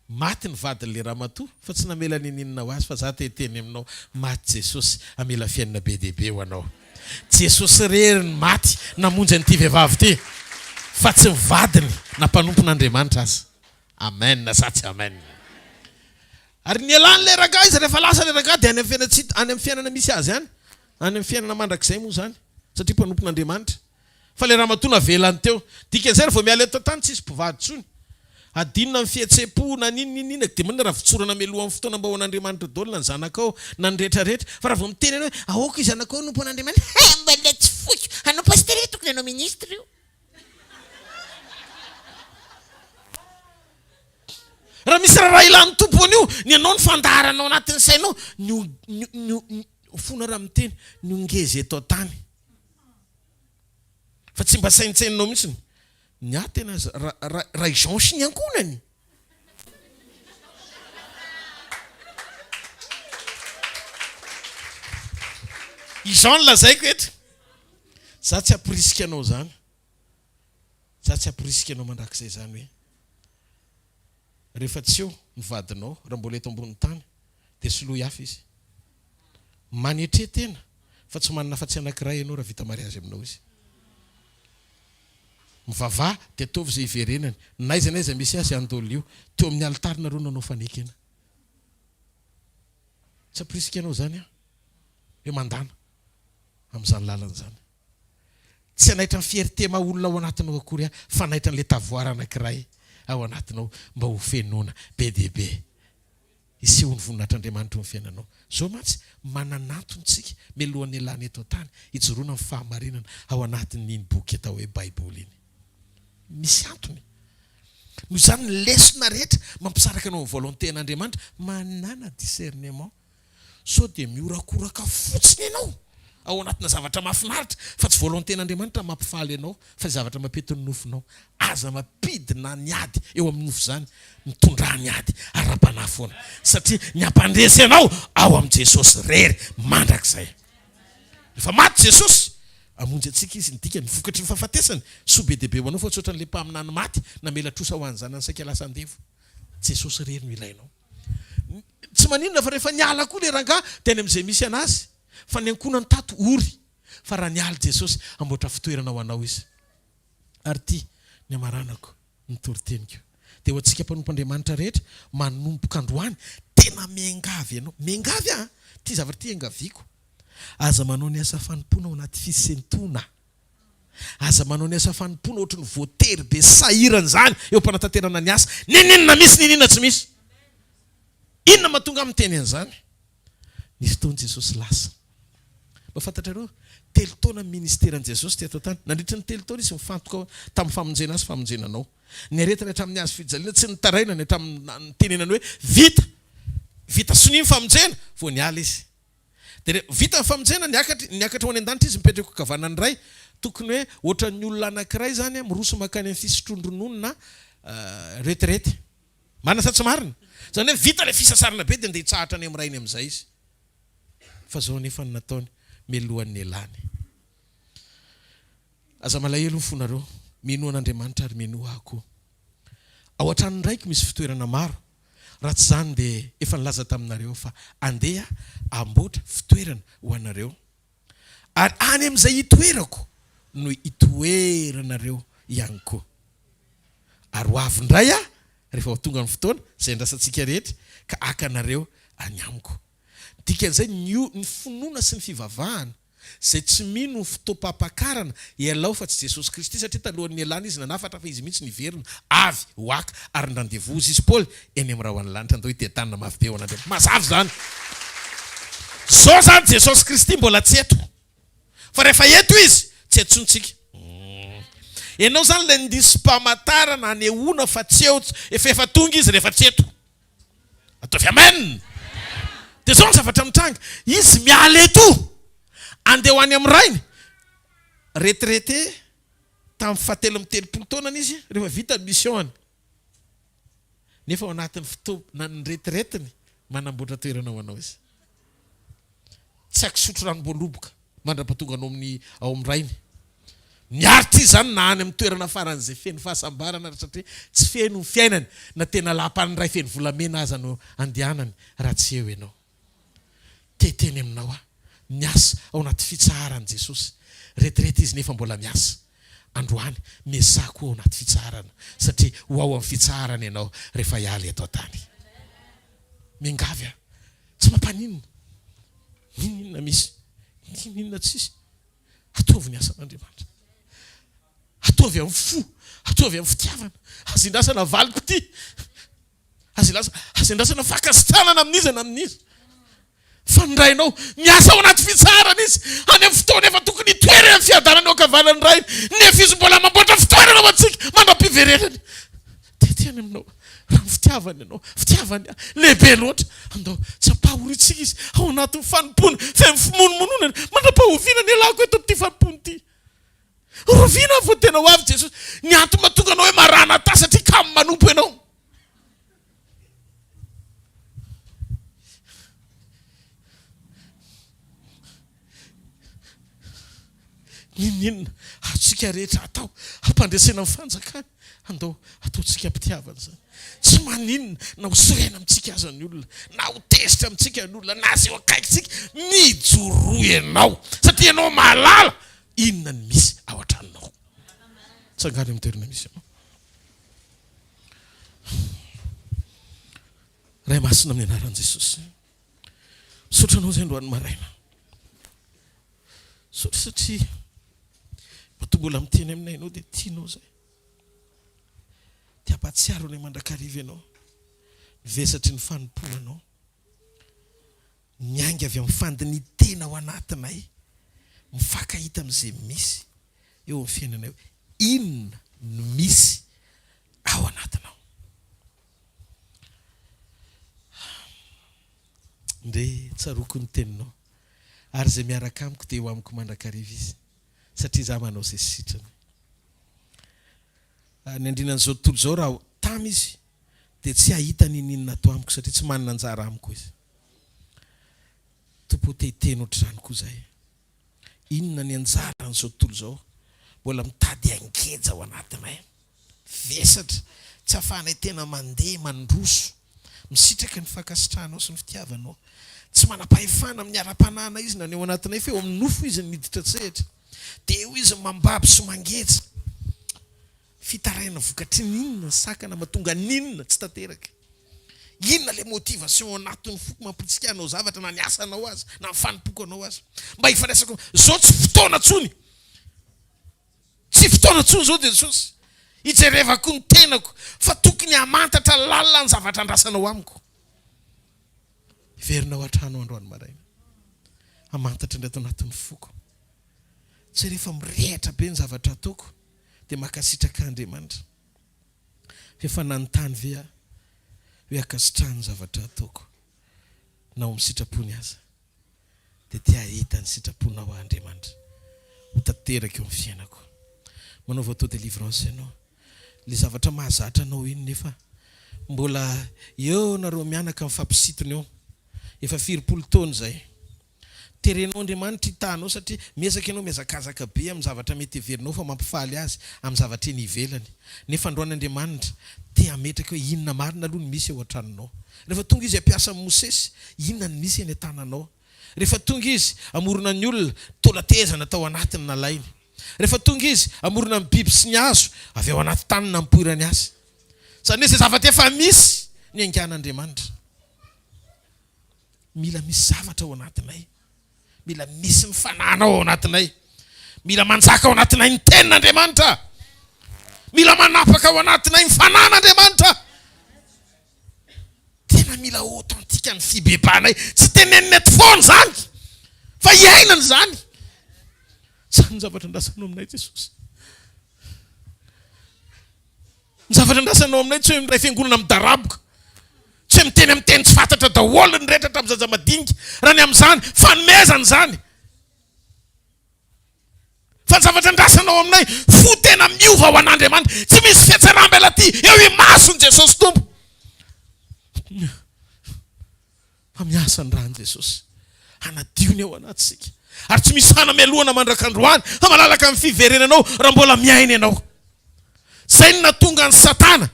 maty ny vadin'le ramatoa fa tsy namela nininina ho azy fa za teteny aminao maty Jesosy amela fiainana be dehibe ho anao Jesosy rery ny maty namonjy an'ity vehivavy ty fa tsy mivadiny nampanompon'Andriamanitra azy amen sa tsy amen ary ny alany le rangahy izy rehefa lasa le rangahy dia any amin'ny fiainana misy azy any any amin'ny fiainana mandrakizay moa zany satria mpanompon'Andriamanitra fa le ramatoa navelany teo dikan'izay vao miala eto tany tsisy mpivady tsony adinina amin'ny fihetsepo na ninninina dia manina raha vitsorana meloha amin'ny fotoana mba ho an'Andriamanitra daolina ny zanakao na ny rehetrarehetra fa raha vao miteny ianao hoe aoka izy zanakao nompo an'Andriamanitra mbola tsy foky anao pasteur tokony anao ministre io raha misy raha ilan'ny tompony io ny anao ny fandaharanao anatin'ny sainao fona raha miteny ny ongezy eto tany fa tsy mba saintsaininao mihitsy ny tena raha Jean sy ny ankonany Jean lazaiko eto za tsy aporisika anao zany za tsy aporisika anao mandrakizay zany hoe rehefa tsy eo mivadinao raha mbola eto ambony tany dia soloy hafa izy manetre tena fa tsy manana fa tsy anankiray ianao raha vita mariazy aminao izy mivavah dia ataovy izay iverenany naiza naiza misy azy andolo io teo amin'ny alitarina reo nanao fanekena tsy aporisika anao zany hoe mandana amin'izany lalana zany tsy anaitra ny fierté maha olona ao anatinao akory fa naitra n'le tavoara anankiray ao anatinao mba ho fenona be dehibe iseho ny voninahitr'Andriamanitra ny fiainanao zao matsy mananantontsika melohan'ny alany eto tany hijoroana amin'ny fahamarinana ao anatin'iny boky atao hoe baiboly iny misy antony noho izany ny lesona rehetra mampisaraka anao amin'ny volonté-n'Andriamanitra manana discernement sao dia miorakoraka fotsiny ianao ao anatina zavatra mahafinaritra fa tsy volonté-n'Andriamanitra mampifaly ianao fa zavatra mampety ny nofinao aza mampidina ny ady eo amin'ny nofo zany mitondra ny ady ara-panahy foana satria ny ampandresy ianao ao amin'i Jesosy rery mandrakizay rehefa maty Jesosy amonjy antsika izy ny dika ny vokatry ny fahafatesany soa be dehibe ho anao fa tsy ohatran'le mpaminany maty namela trosa ho any zanany saika lasa andevo Jesosy rery no ilainao tsy maninona fa rehefa niala koa le rangahy teny amin'izay misy anazy fa ny ankonany tato ory fa raha niala Jesosy amboatra fitoerana ho anao izy ary ty ny amaranako nitoryteniko dia ho antsika mpanompoandriamanitra rehetra manompoka androany tena miangavy ianao miangavy ty zavatra ty angaviako aza manao ny asa fanompoana ao anaty fisentona aza manao ny asa fanompoana ohatry ny voatery be sahirana zany eo mpanatanterana ny asa ninina misy ninina tsy misy inona mahatonga amin'ny teny an'izany nisy fotoany Jesosy lasa mba fantatrareo telo taona ministeran Jesosy teto tany nandritra ny telo taona izy mifantoka tamin'ny famonjena azy famonjenanao ny aretina hatramin'ny azo fijaliana tsy nitaraina ny hatramin'ny tenenany hoe vita sony ny famonjena vao niala izy dia vita ny famonjena niakatra ho any an-danitra izy mipetraka kavanany ray tokony hoe ohatra ny olona anankiray zany miroso makany amin'ny fisotrondrononona retrety marina sa tsy marina zany hoe vita le fisasarana be dia ndeha hitsahatra any amin'ny rainy amin'izay izy fa zao nefa ny nataony melohan'ny elany aza malahelo ny fonareo mino an'Andriamanitra ary mino ahako ao an-tranony raiky misy fitoerana maro raha tsy zany dia efa nilaza taminareo fa andeha amboatra fitoerana ho anareo ary any amin'izay hitoerako no hitoeranareo ihany koa ary ho avy indray rehefa tonga ny fotoana izay andrasantsika rehetra ka akanareo any amiko dikan'izay ny finoana sy ny fivavahana izay tsy mino ny fotoam-pampakarana ialao fa tsy Jesosy Kristy satria talohan'ny elana izy nanafatra fa izy mihitsy niverina avy hoaka ary nrandevozy izy Paoly eny amin'ny raha ho any lanitra andao itetanina mafy be ho an'Andriamanitra mazavy zany zao zany Jesosy Kristy mbola tsy eto fa rehefa eto izy tsy etsontsika ianao zany ilay ndisy-pamatarana anehoana fa tsy eo efa tonga izy rehefa tsy eto ataovy amen dia zao ny zavatra mitranga izy miala eto andeha ho any amin'ny rainy retraité tamin'ny fahatelo amin'ny telopolo taonany izy rehefa vita ny mission nefa ao anatin'ny fotoana ny retraiteny manamboatra toerana ho anao izy tsy akisotro ranom-boaloboka mandra-pahatonga anao ao amin'ny rainy miary ty zany na any amin'ny toerana faran'izay feno fahasambarana satria tsy feno ny fiainany na tena lapan'ny ray feno volamena aza no andehanany raha tsy eo ianao teteny aminao miasa ao anaty fitsaharany Jesosy retraite izy nefa mbola miasa androany miasa koa ao anaty fitsaharana satria ho ao amin'ny fitsaharana ianao rehefa hiala eto tany miangavy tsy mampaninona ninona misy ninona tsisy ataovy ny asan'Andriamanitra ataovy amin'ny fo ataovy amin'ny fitiavana azindrasana valiko ty azindrasana fakasitranana amin'izy na amin'izy fandrainao miasa ao anaty fitsarana izy any amin'ny fotoana efa tokony hitoerana amin'ny fiadanany ankavanany ray nefa izy mbola mamboatra fitoerana ho antsika mandram-piverenany teteny aminao raha ny fitiavany ianao fitiavany lehibe loatra andao tsy ampahoritsika izy ao anatin'ny fanompony fe mifomonomononany mandram-pahoviana ny alako eto amin'ity fanompony ity roviana vo tena ho avy Jesosy ny antony mahatonga anao hoe marana ta satria kamo manompo ianao ninina atsika rehetra atao ampandresena amin'ny fanjakany andao ataotsika mpitiavana zany tsy maninona na ho sorena amintsika aza ny olona na ho tezitra amintsika ny olona na azy eo akaikitsika mijoro ianao satria ianao mahalala inona ny misy ao an-tranonao tsangany amin'ny toerana misy ianao ray masina amin'ny anaran'i Jesosy misotranao zay androany maraina sotra satria matombola miteny aminay ianao dia tianao zay tiampatsiaro ny mandrakariva ianao vesatry ny fanomponanao miainga avy amin'ny fandinitena ao anatinay mifakahita amin'izay misy eo amin'ny fiainanay inona no misy ao anatinao ndre tsaroko ny teninao ary zay miaraka amiko dia eo amiko mandrakariva izy satria za manao zay sitrany ny andrinan'izao tontolo zao raha tamy izy dia tsy hahita ninina atao amiko satria tsy manana anjara amiko izy tompo teteno ohatr'izany koa zay inona ny anjaran'izao tontolo zao mbola mitady angeja ao anatinay vesatra tsy ahafahanay tena mandeha mandroso misitraka ny fakasitranao sy ny fitiavanao tsy manam-pahefana amin'ny ara-panahana izy na ny ao anatinay fa eo amin'ny nofo izy niditra tsehatra dia eo izy mambaby sy mangeja fitaraina vokatry ninona sakana mahatonga ninona tsy tanteraka. Inona le motivation anatin'ny foko mampitsika anao zavatra na niasa anao azy na mifanompoka anao azy. Mba hifandraisako zao tsy fotoana tsony. Tsy fotoana tsony zao Jesosy. Hijerevako ny tenako fa tokony hamantatra lalina ny zavatra andrasanao amiko. Verina ao an-trano androany maraina. Hamantatra indray ato anatin'ny foko. Tsy rehefa mirehatra be ny zavatra ataoko dia makasitraka Andriamanitra. Efa nanontany ve aho hoe akasitrahany zavatra ataoko na ho sitrapony aza dia tia hita ny sitraponao Andriamanitra ho tanteraka eo amin'ny fiainako. Manaova auto délivrance ianao. Le zavatra mahazatra anao iny nefa mbola eo nareo mianaka amin'ny fampisitony eo. Efa 40 taona zay. Terenao Andriamanitra hitanao satria miezaka ianao miazakazaka be amin'ny zavatra mety heverinao fa mampifaly azy amin'ny zavatra eny ivelany. Nefa androan'Andriamanitra te hametraka hoe inona marina aloha ny misy eo an-tranonao. Rehefa tonga izy hampiasa amin'ny Mosesy, inona ny misy eny an-tananao. Rehefa tonga izy amorona ny olona, tolatezana tao anatiny nalainy. Rehefa tonga izy amorona ny biby sy ny hazo, avy ao anaty tany nampoirany azy. Zany hoe izay zavatra efa misy ny aingan'Andriamanitra. Mila misy zavatra ao anatinay. Mila misy mifanana ao anatinay. Mila manjaka ao anatinay ny tenin'Andriamanitra. Mila manapaka ao anatinay ny fanan'Andriamanitra. Tena mila authentika ny fibebanay. Tsy tenenina eto foana zany fa iainana zany. Zany zavatra andrasanao aminay Jesosy. Ny zavatra andrasanao aminay tsy hoe miray fiangonana midaraboka. Tsy hoe miteny amin'ny teny tsy fantatra daholo ny rehetra hatramin'ny zaza madinika. Raha ny amin'izany fanomezana zany. Fa ny zavatra andrasanao aminay fo tena miova ho an'Andriamanitra. Tsy misy fiatsaram-bela ty eo imasony Jesosy Tompo. Fa miasa ny rany Jesosy. Hanadiony ao anatsika. Ary tsy misy fanameloana mandrak'androany fa malalaka amin'ny fiverenanao raha mbola miaina ianao. Zay no natonga ny Satana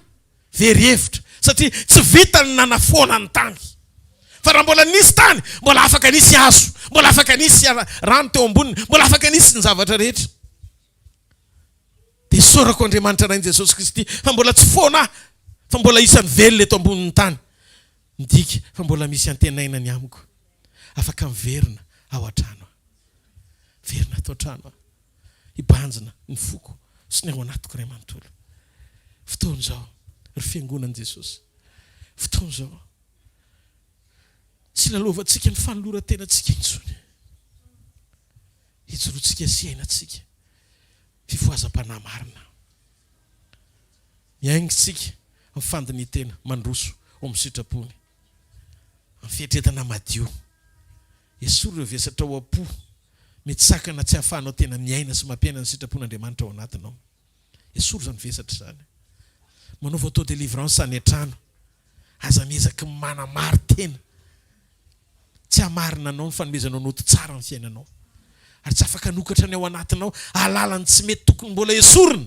very hevitra. Satria tsy vita ny nanafoana ny tany. Fa raha mbola nisy tany, mbola afaka nisy hazo, mbola afaka nisy rano teo amboniny, mbola afaka nisy ny zavatra rehetra. Dia sorako Andriamanitra rain Jesosy Kristy fa mbola tsy foana, fa mbola isan'ny velona eto ambonin'ny tany. Midika fa mbola misy antenainany amiko. Afaka miverina ao an-trano. Verina atao an-trano. Hibanjina ny foko sy ny ao anatiko ray manontolo. Fotoana izao ry fiangonan'i Jesosy. Fotoana izao tsy lalovantsika ny fanoloran-tenantsika intsony. Hijoroantsika sy iainantsika fifohazam-panahy marina. Miaingintsika amin'ny fandinitena mandroso ao amin'ny sitrapony. Amin'ny fiatretana madio. Esory ireo vesatra ao am-po. Mety sakana tsy hahafahanao tena miaina sy mampiaina ny sitrapon'Andriamanitra ao anatinao. Esory zany vesatra zany. Manaova auto délivrance any an-trano. Aza miezaka manamary tena. Tsy hamarina anao ny fanomezanao noto tsara ny fiainanao. Ary tsy afaka nokatra ny ao anatinao halalany tsy mety tokony mbola esorina.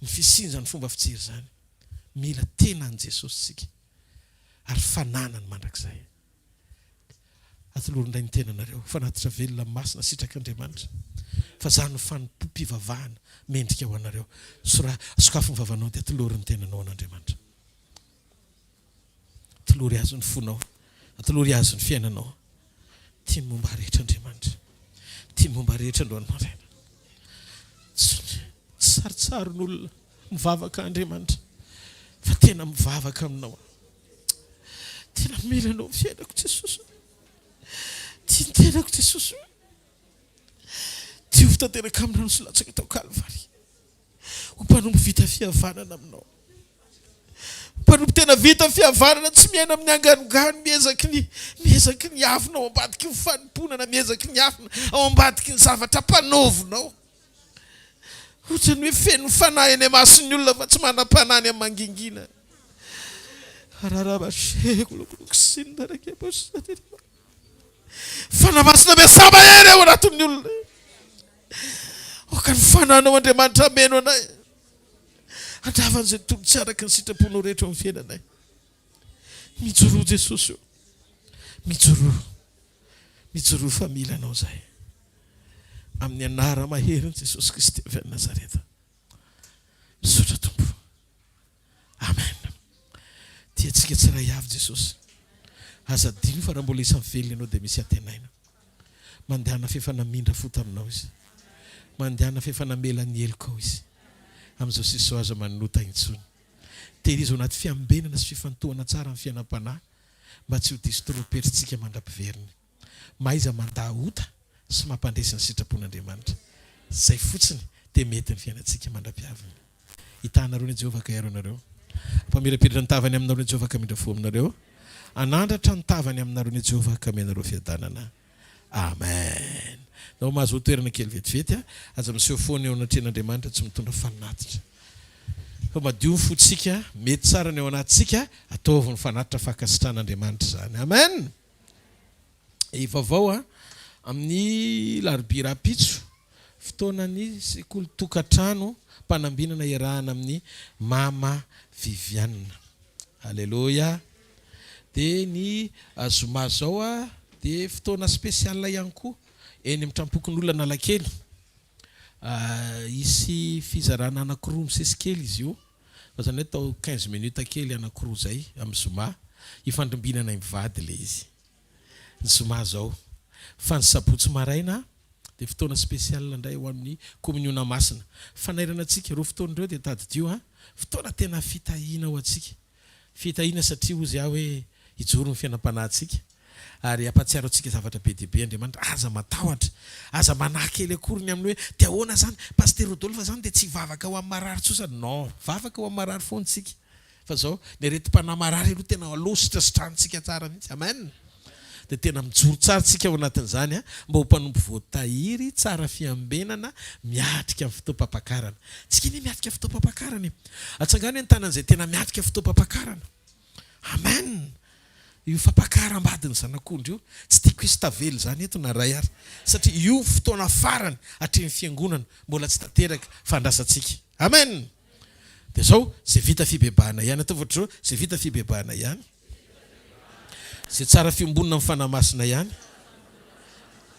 Ny fisinjany fomba fitsiry zany. Mila tena an Jesosy sika. Ary fananany mandrakizay. Atolorin-dray ny tenanareo. Fanatitra velona masina sitrak'Andriamanitra. Fa zany no fanompivavahana mendrika ho anareo. Sokafo ny vavanao dia atolorin ny tenanao an'Andriamanitra. Atolory azo ny fonao. Atolory azo ny fiainanao. Tia ny momba rehetra Andriamanitra. Tia ny momba rehetra androany maraina. Tsarotsaron'olona mivavaka Andriamanitra. Fa tena mivavaka aminao. Tena mila anao fiainako Jesosy. Tia ny tenako Jesosy. Tia ho fitateraka amin'ny rano sy latsaka tao Kalvary. Ho mpanompo vita fihavanana aminao. Mpanompo tena vita fihavanana tsy miaina amin'ny anganogano miezaky ny afina ao ambadiky ny fanomponana, miezaky ny afina ao ambadiky ny zavatra mpanaovinao. Ohatrany hoe feno fanahy eny mason'ny olona fa tsy manam-panany amin'ny mangingina. Araraba Sekoly fanamasina mesaba eny ao anatin'ny olona. Oka ny fananao Andriamanitra ameno anay. Andravan'izay tontolo tsy araka ny sitraponao rehetra amin'ny fiainanay. Mijoro Jesosy io. Mijoro fa mila anao zay. Amin'ny anara mahery Jesosy Kristy avy any Nazareta. tsirairay avy Jesosy. Aza dino fa raha mbola isan'ny velona ianao dia misy atenaina. Mandehana fefanamindra fota aminao izy. Mandehana fefanamela ny heloko izy. Amin'izao sisy aza manota intsony. Tehirizy ao anaty fiambenana sy fifantohana tsara amin'ny fiainam-panahy mba tsy ho diso toroperitsika mandram-piveriny. Maiza mandahota sy mampandresy ny sitrapon'Andriamanitra. Zay fotsiny dia mety ny fiainantsika mandram-piaviny. Hitanareo ny Jehovah ka iaro anareo. Mpamirapiratra ny tavany aminareo ny Jehovah ka mindra fo aminareo. Anandratra ny tavany aminareo ny Jehovah ka menareo fiadanana. Amen. Nao mahazo toerana kely vetivety aza miseho foana eo anatren'Andriamanitra tsy mitondra fanatitra. Fa madio ny fotsika, mety tsara ny ao anatsika, ataovy ny fanatitra fakasitran'Andriamanitra zany. Amen. Vaovao amin'ny larobia rapitso fotoanany sekoly tokatrano mpanambinana iarahana amin'ny mama Viviane. Alleluia. Dia ny zoma zao dia fotoana spesiala ihany koa eny amin'ny trampokon'olona Analakely. Isy fizarana anankiroa misesykely izy io. Fazany hoe tao 15 minutes kely anankiroa zay amin'ny zoma. Ifandrombinana mivady le izy. Zoma zao. Fansabotsy maraina dia fotoana spesiala indray ho amin'ny kominiona masina. Fanairana antsika roa fotoan'ireo dia tadidio fotoana tena fitahiana ho antsika. Fitahiana satria ozy aho hoe hijoro ny fiainam-panahintsika. Ary ampatsiaro antsika zavatra be dia be Andriamanitra. Aza matahotra, aza manakely akoriny amin'ny hoe dia ahoana zany Pasteur Rodolphe zany dia tsy vavaka ho amin'ny marary tsosany. Non, vavaka ho amin'ny marary foana tsika. Fa zao ny aretim-panahy marary aloha tena alositra sitranitsika tsara mihitsy. Amen. Dia tena mijoro tsara tsika ao anatin'izany mba ho mpanompo voatahiry tsara fiambenana miatrika amin'ny fotoam-pampakarana. Tsika ny miatrika fotoam-pampakarana. Atsangany hoe ny tanan'izay tena miatrika fotoam-pampakarana. Amen. Io fampakaram-badiny zanak'ondry io tsy tiako hisy tavely zany eto na ray ary. Satria io fotoana farany hatremin'ny fiangonana mbola tsy tanteraka fandrasantsika. Amen. Dia zao zay vita fibebahana ihany atao ohatra zao zay vita fibebahana ihany. Zay tsara fiombonana amin'ny fanahy masina ihany.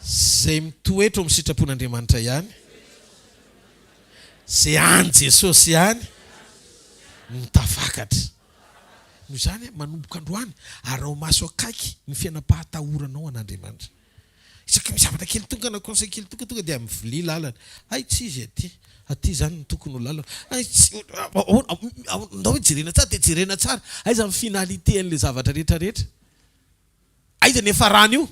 Zay mitoetra amin'ny sitrapon'Andriamanitra ihany. Zay any Jesosy ihany mitafakatra. Noho izany manomboka androany ary ao maso akaiky ny fiainam-pahatahoranao an'Andriamanitra. Isaka misy zavatra kely tonga na conseil kely tonga dia mivili lalana. Ay tsy izy aty. Aty zany ny tokony ho lalana. Ay tsy ndao hoe jerena tsara dia jerena tsara. Aiza ny finalité an'ilay zavatra rehetrarehetra. Aiza ny efa rany io.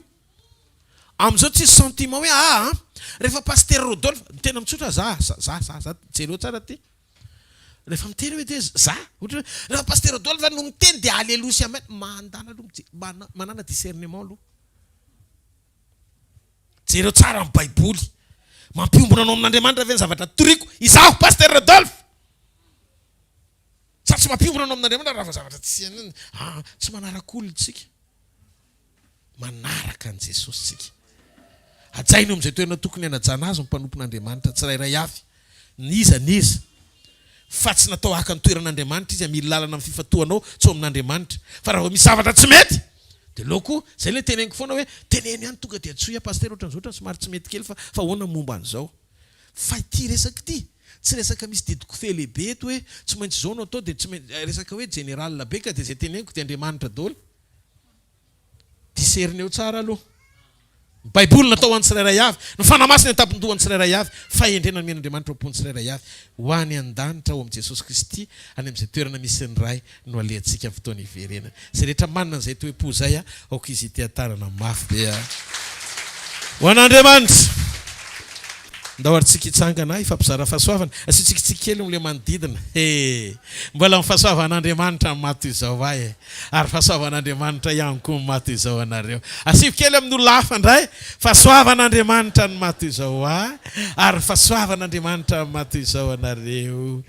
Amin'izao tsisy sentiment hoe rehefa Pasteur Rodolphe tena mitsotra za jereo tsara ty. Rehefa miteny hoe dia za ohatra rehefa Pasteur Rodolphe no miteny dia alléluia sy amen. Mandana aloha manana discernement aloha. Jereo tsara amin'ny Baiboly. Mampiombona anao amin'Andriamanitra ve ny zavatra toriko. Izaho Pasteur Rodolphe. Sa tsy mampiombona anao amin'Andriamanitra raha zavatra tsy manaraka olona tsika. Manaraka an' Jesosy tsika. Ajaina amin'izay toerana tokony hanajana azy ny mpanompon'Andriamanitra tsirairay avy. Niza. Fa tsy natao haka ny toeran'Andriamanitra izy mila lalana amin'ny fifantohanao tsy amin'Andriamanitra. Fa raha misy zavatra tsy mety dia loko zay ilay teneniko foana hoe teneny ihany tonga dia tsoy Pasteur ohatran'izao somary tsy mety kely fa ahoana momba an'izao. Fa ity resaka ity tsy resaka misy didiko fe lehibe eto hoe tsy maintsy zao no atao dia tsy maintsy resaka hoe général be ka dia zay teneniko dia Andriamanitra daholo. Diserneo tsara aloha. Baiboly natao an'ny tsirairay avy. Ny fanamasina tapindoha an'ny tsirairay avy. Fahendrena ny Andriamanitra ao tsirairay avy. Ho any an-danitra ao amin'ny Jesosy Kristy any amin'izay toerana misy ny ray no alehantsika amin'ny fotoana hiverenana. Zay rehetra manana an'izay toe-po zay aoka izy iteatarana mafy be. Ho an'Andriamanitra. Ndao aritsika hitsangana ifampizara fahasoavana. Asitsika kely am'le manodidina. Mbola fahasoavan'Andriamanitra amin'ny maty izao ahy. Ary fahasoavan'Andriamanitra ihany koa maty izao anareo. Asivy kely amin'ny olona hafa ndray. Fahasoavan'Andriamanitra ny maty izao ahy. Ary fahasoavan'Andriamanitra amin'ny maty izao anareo.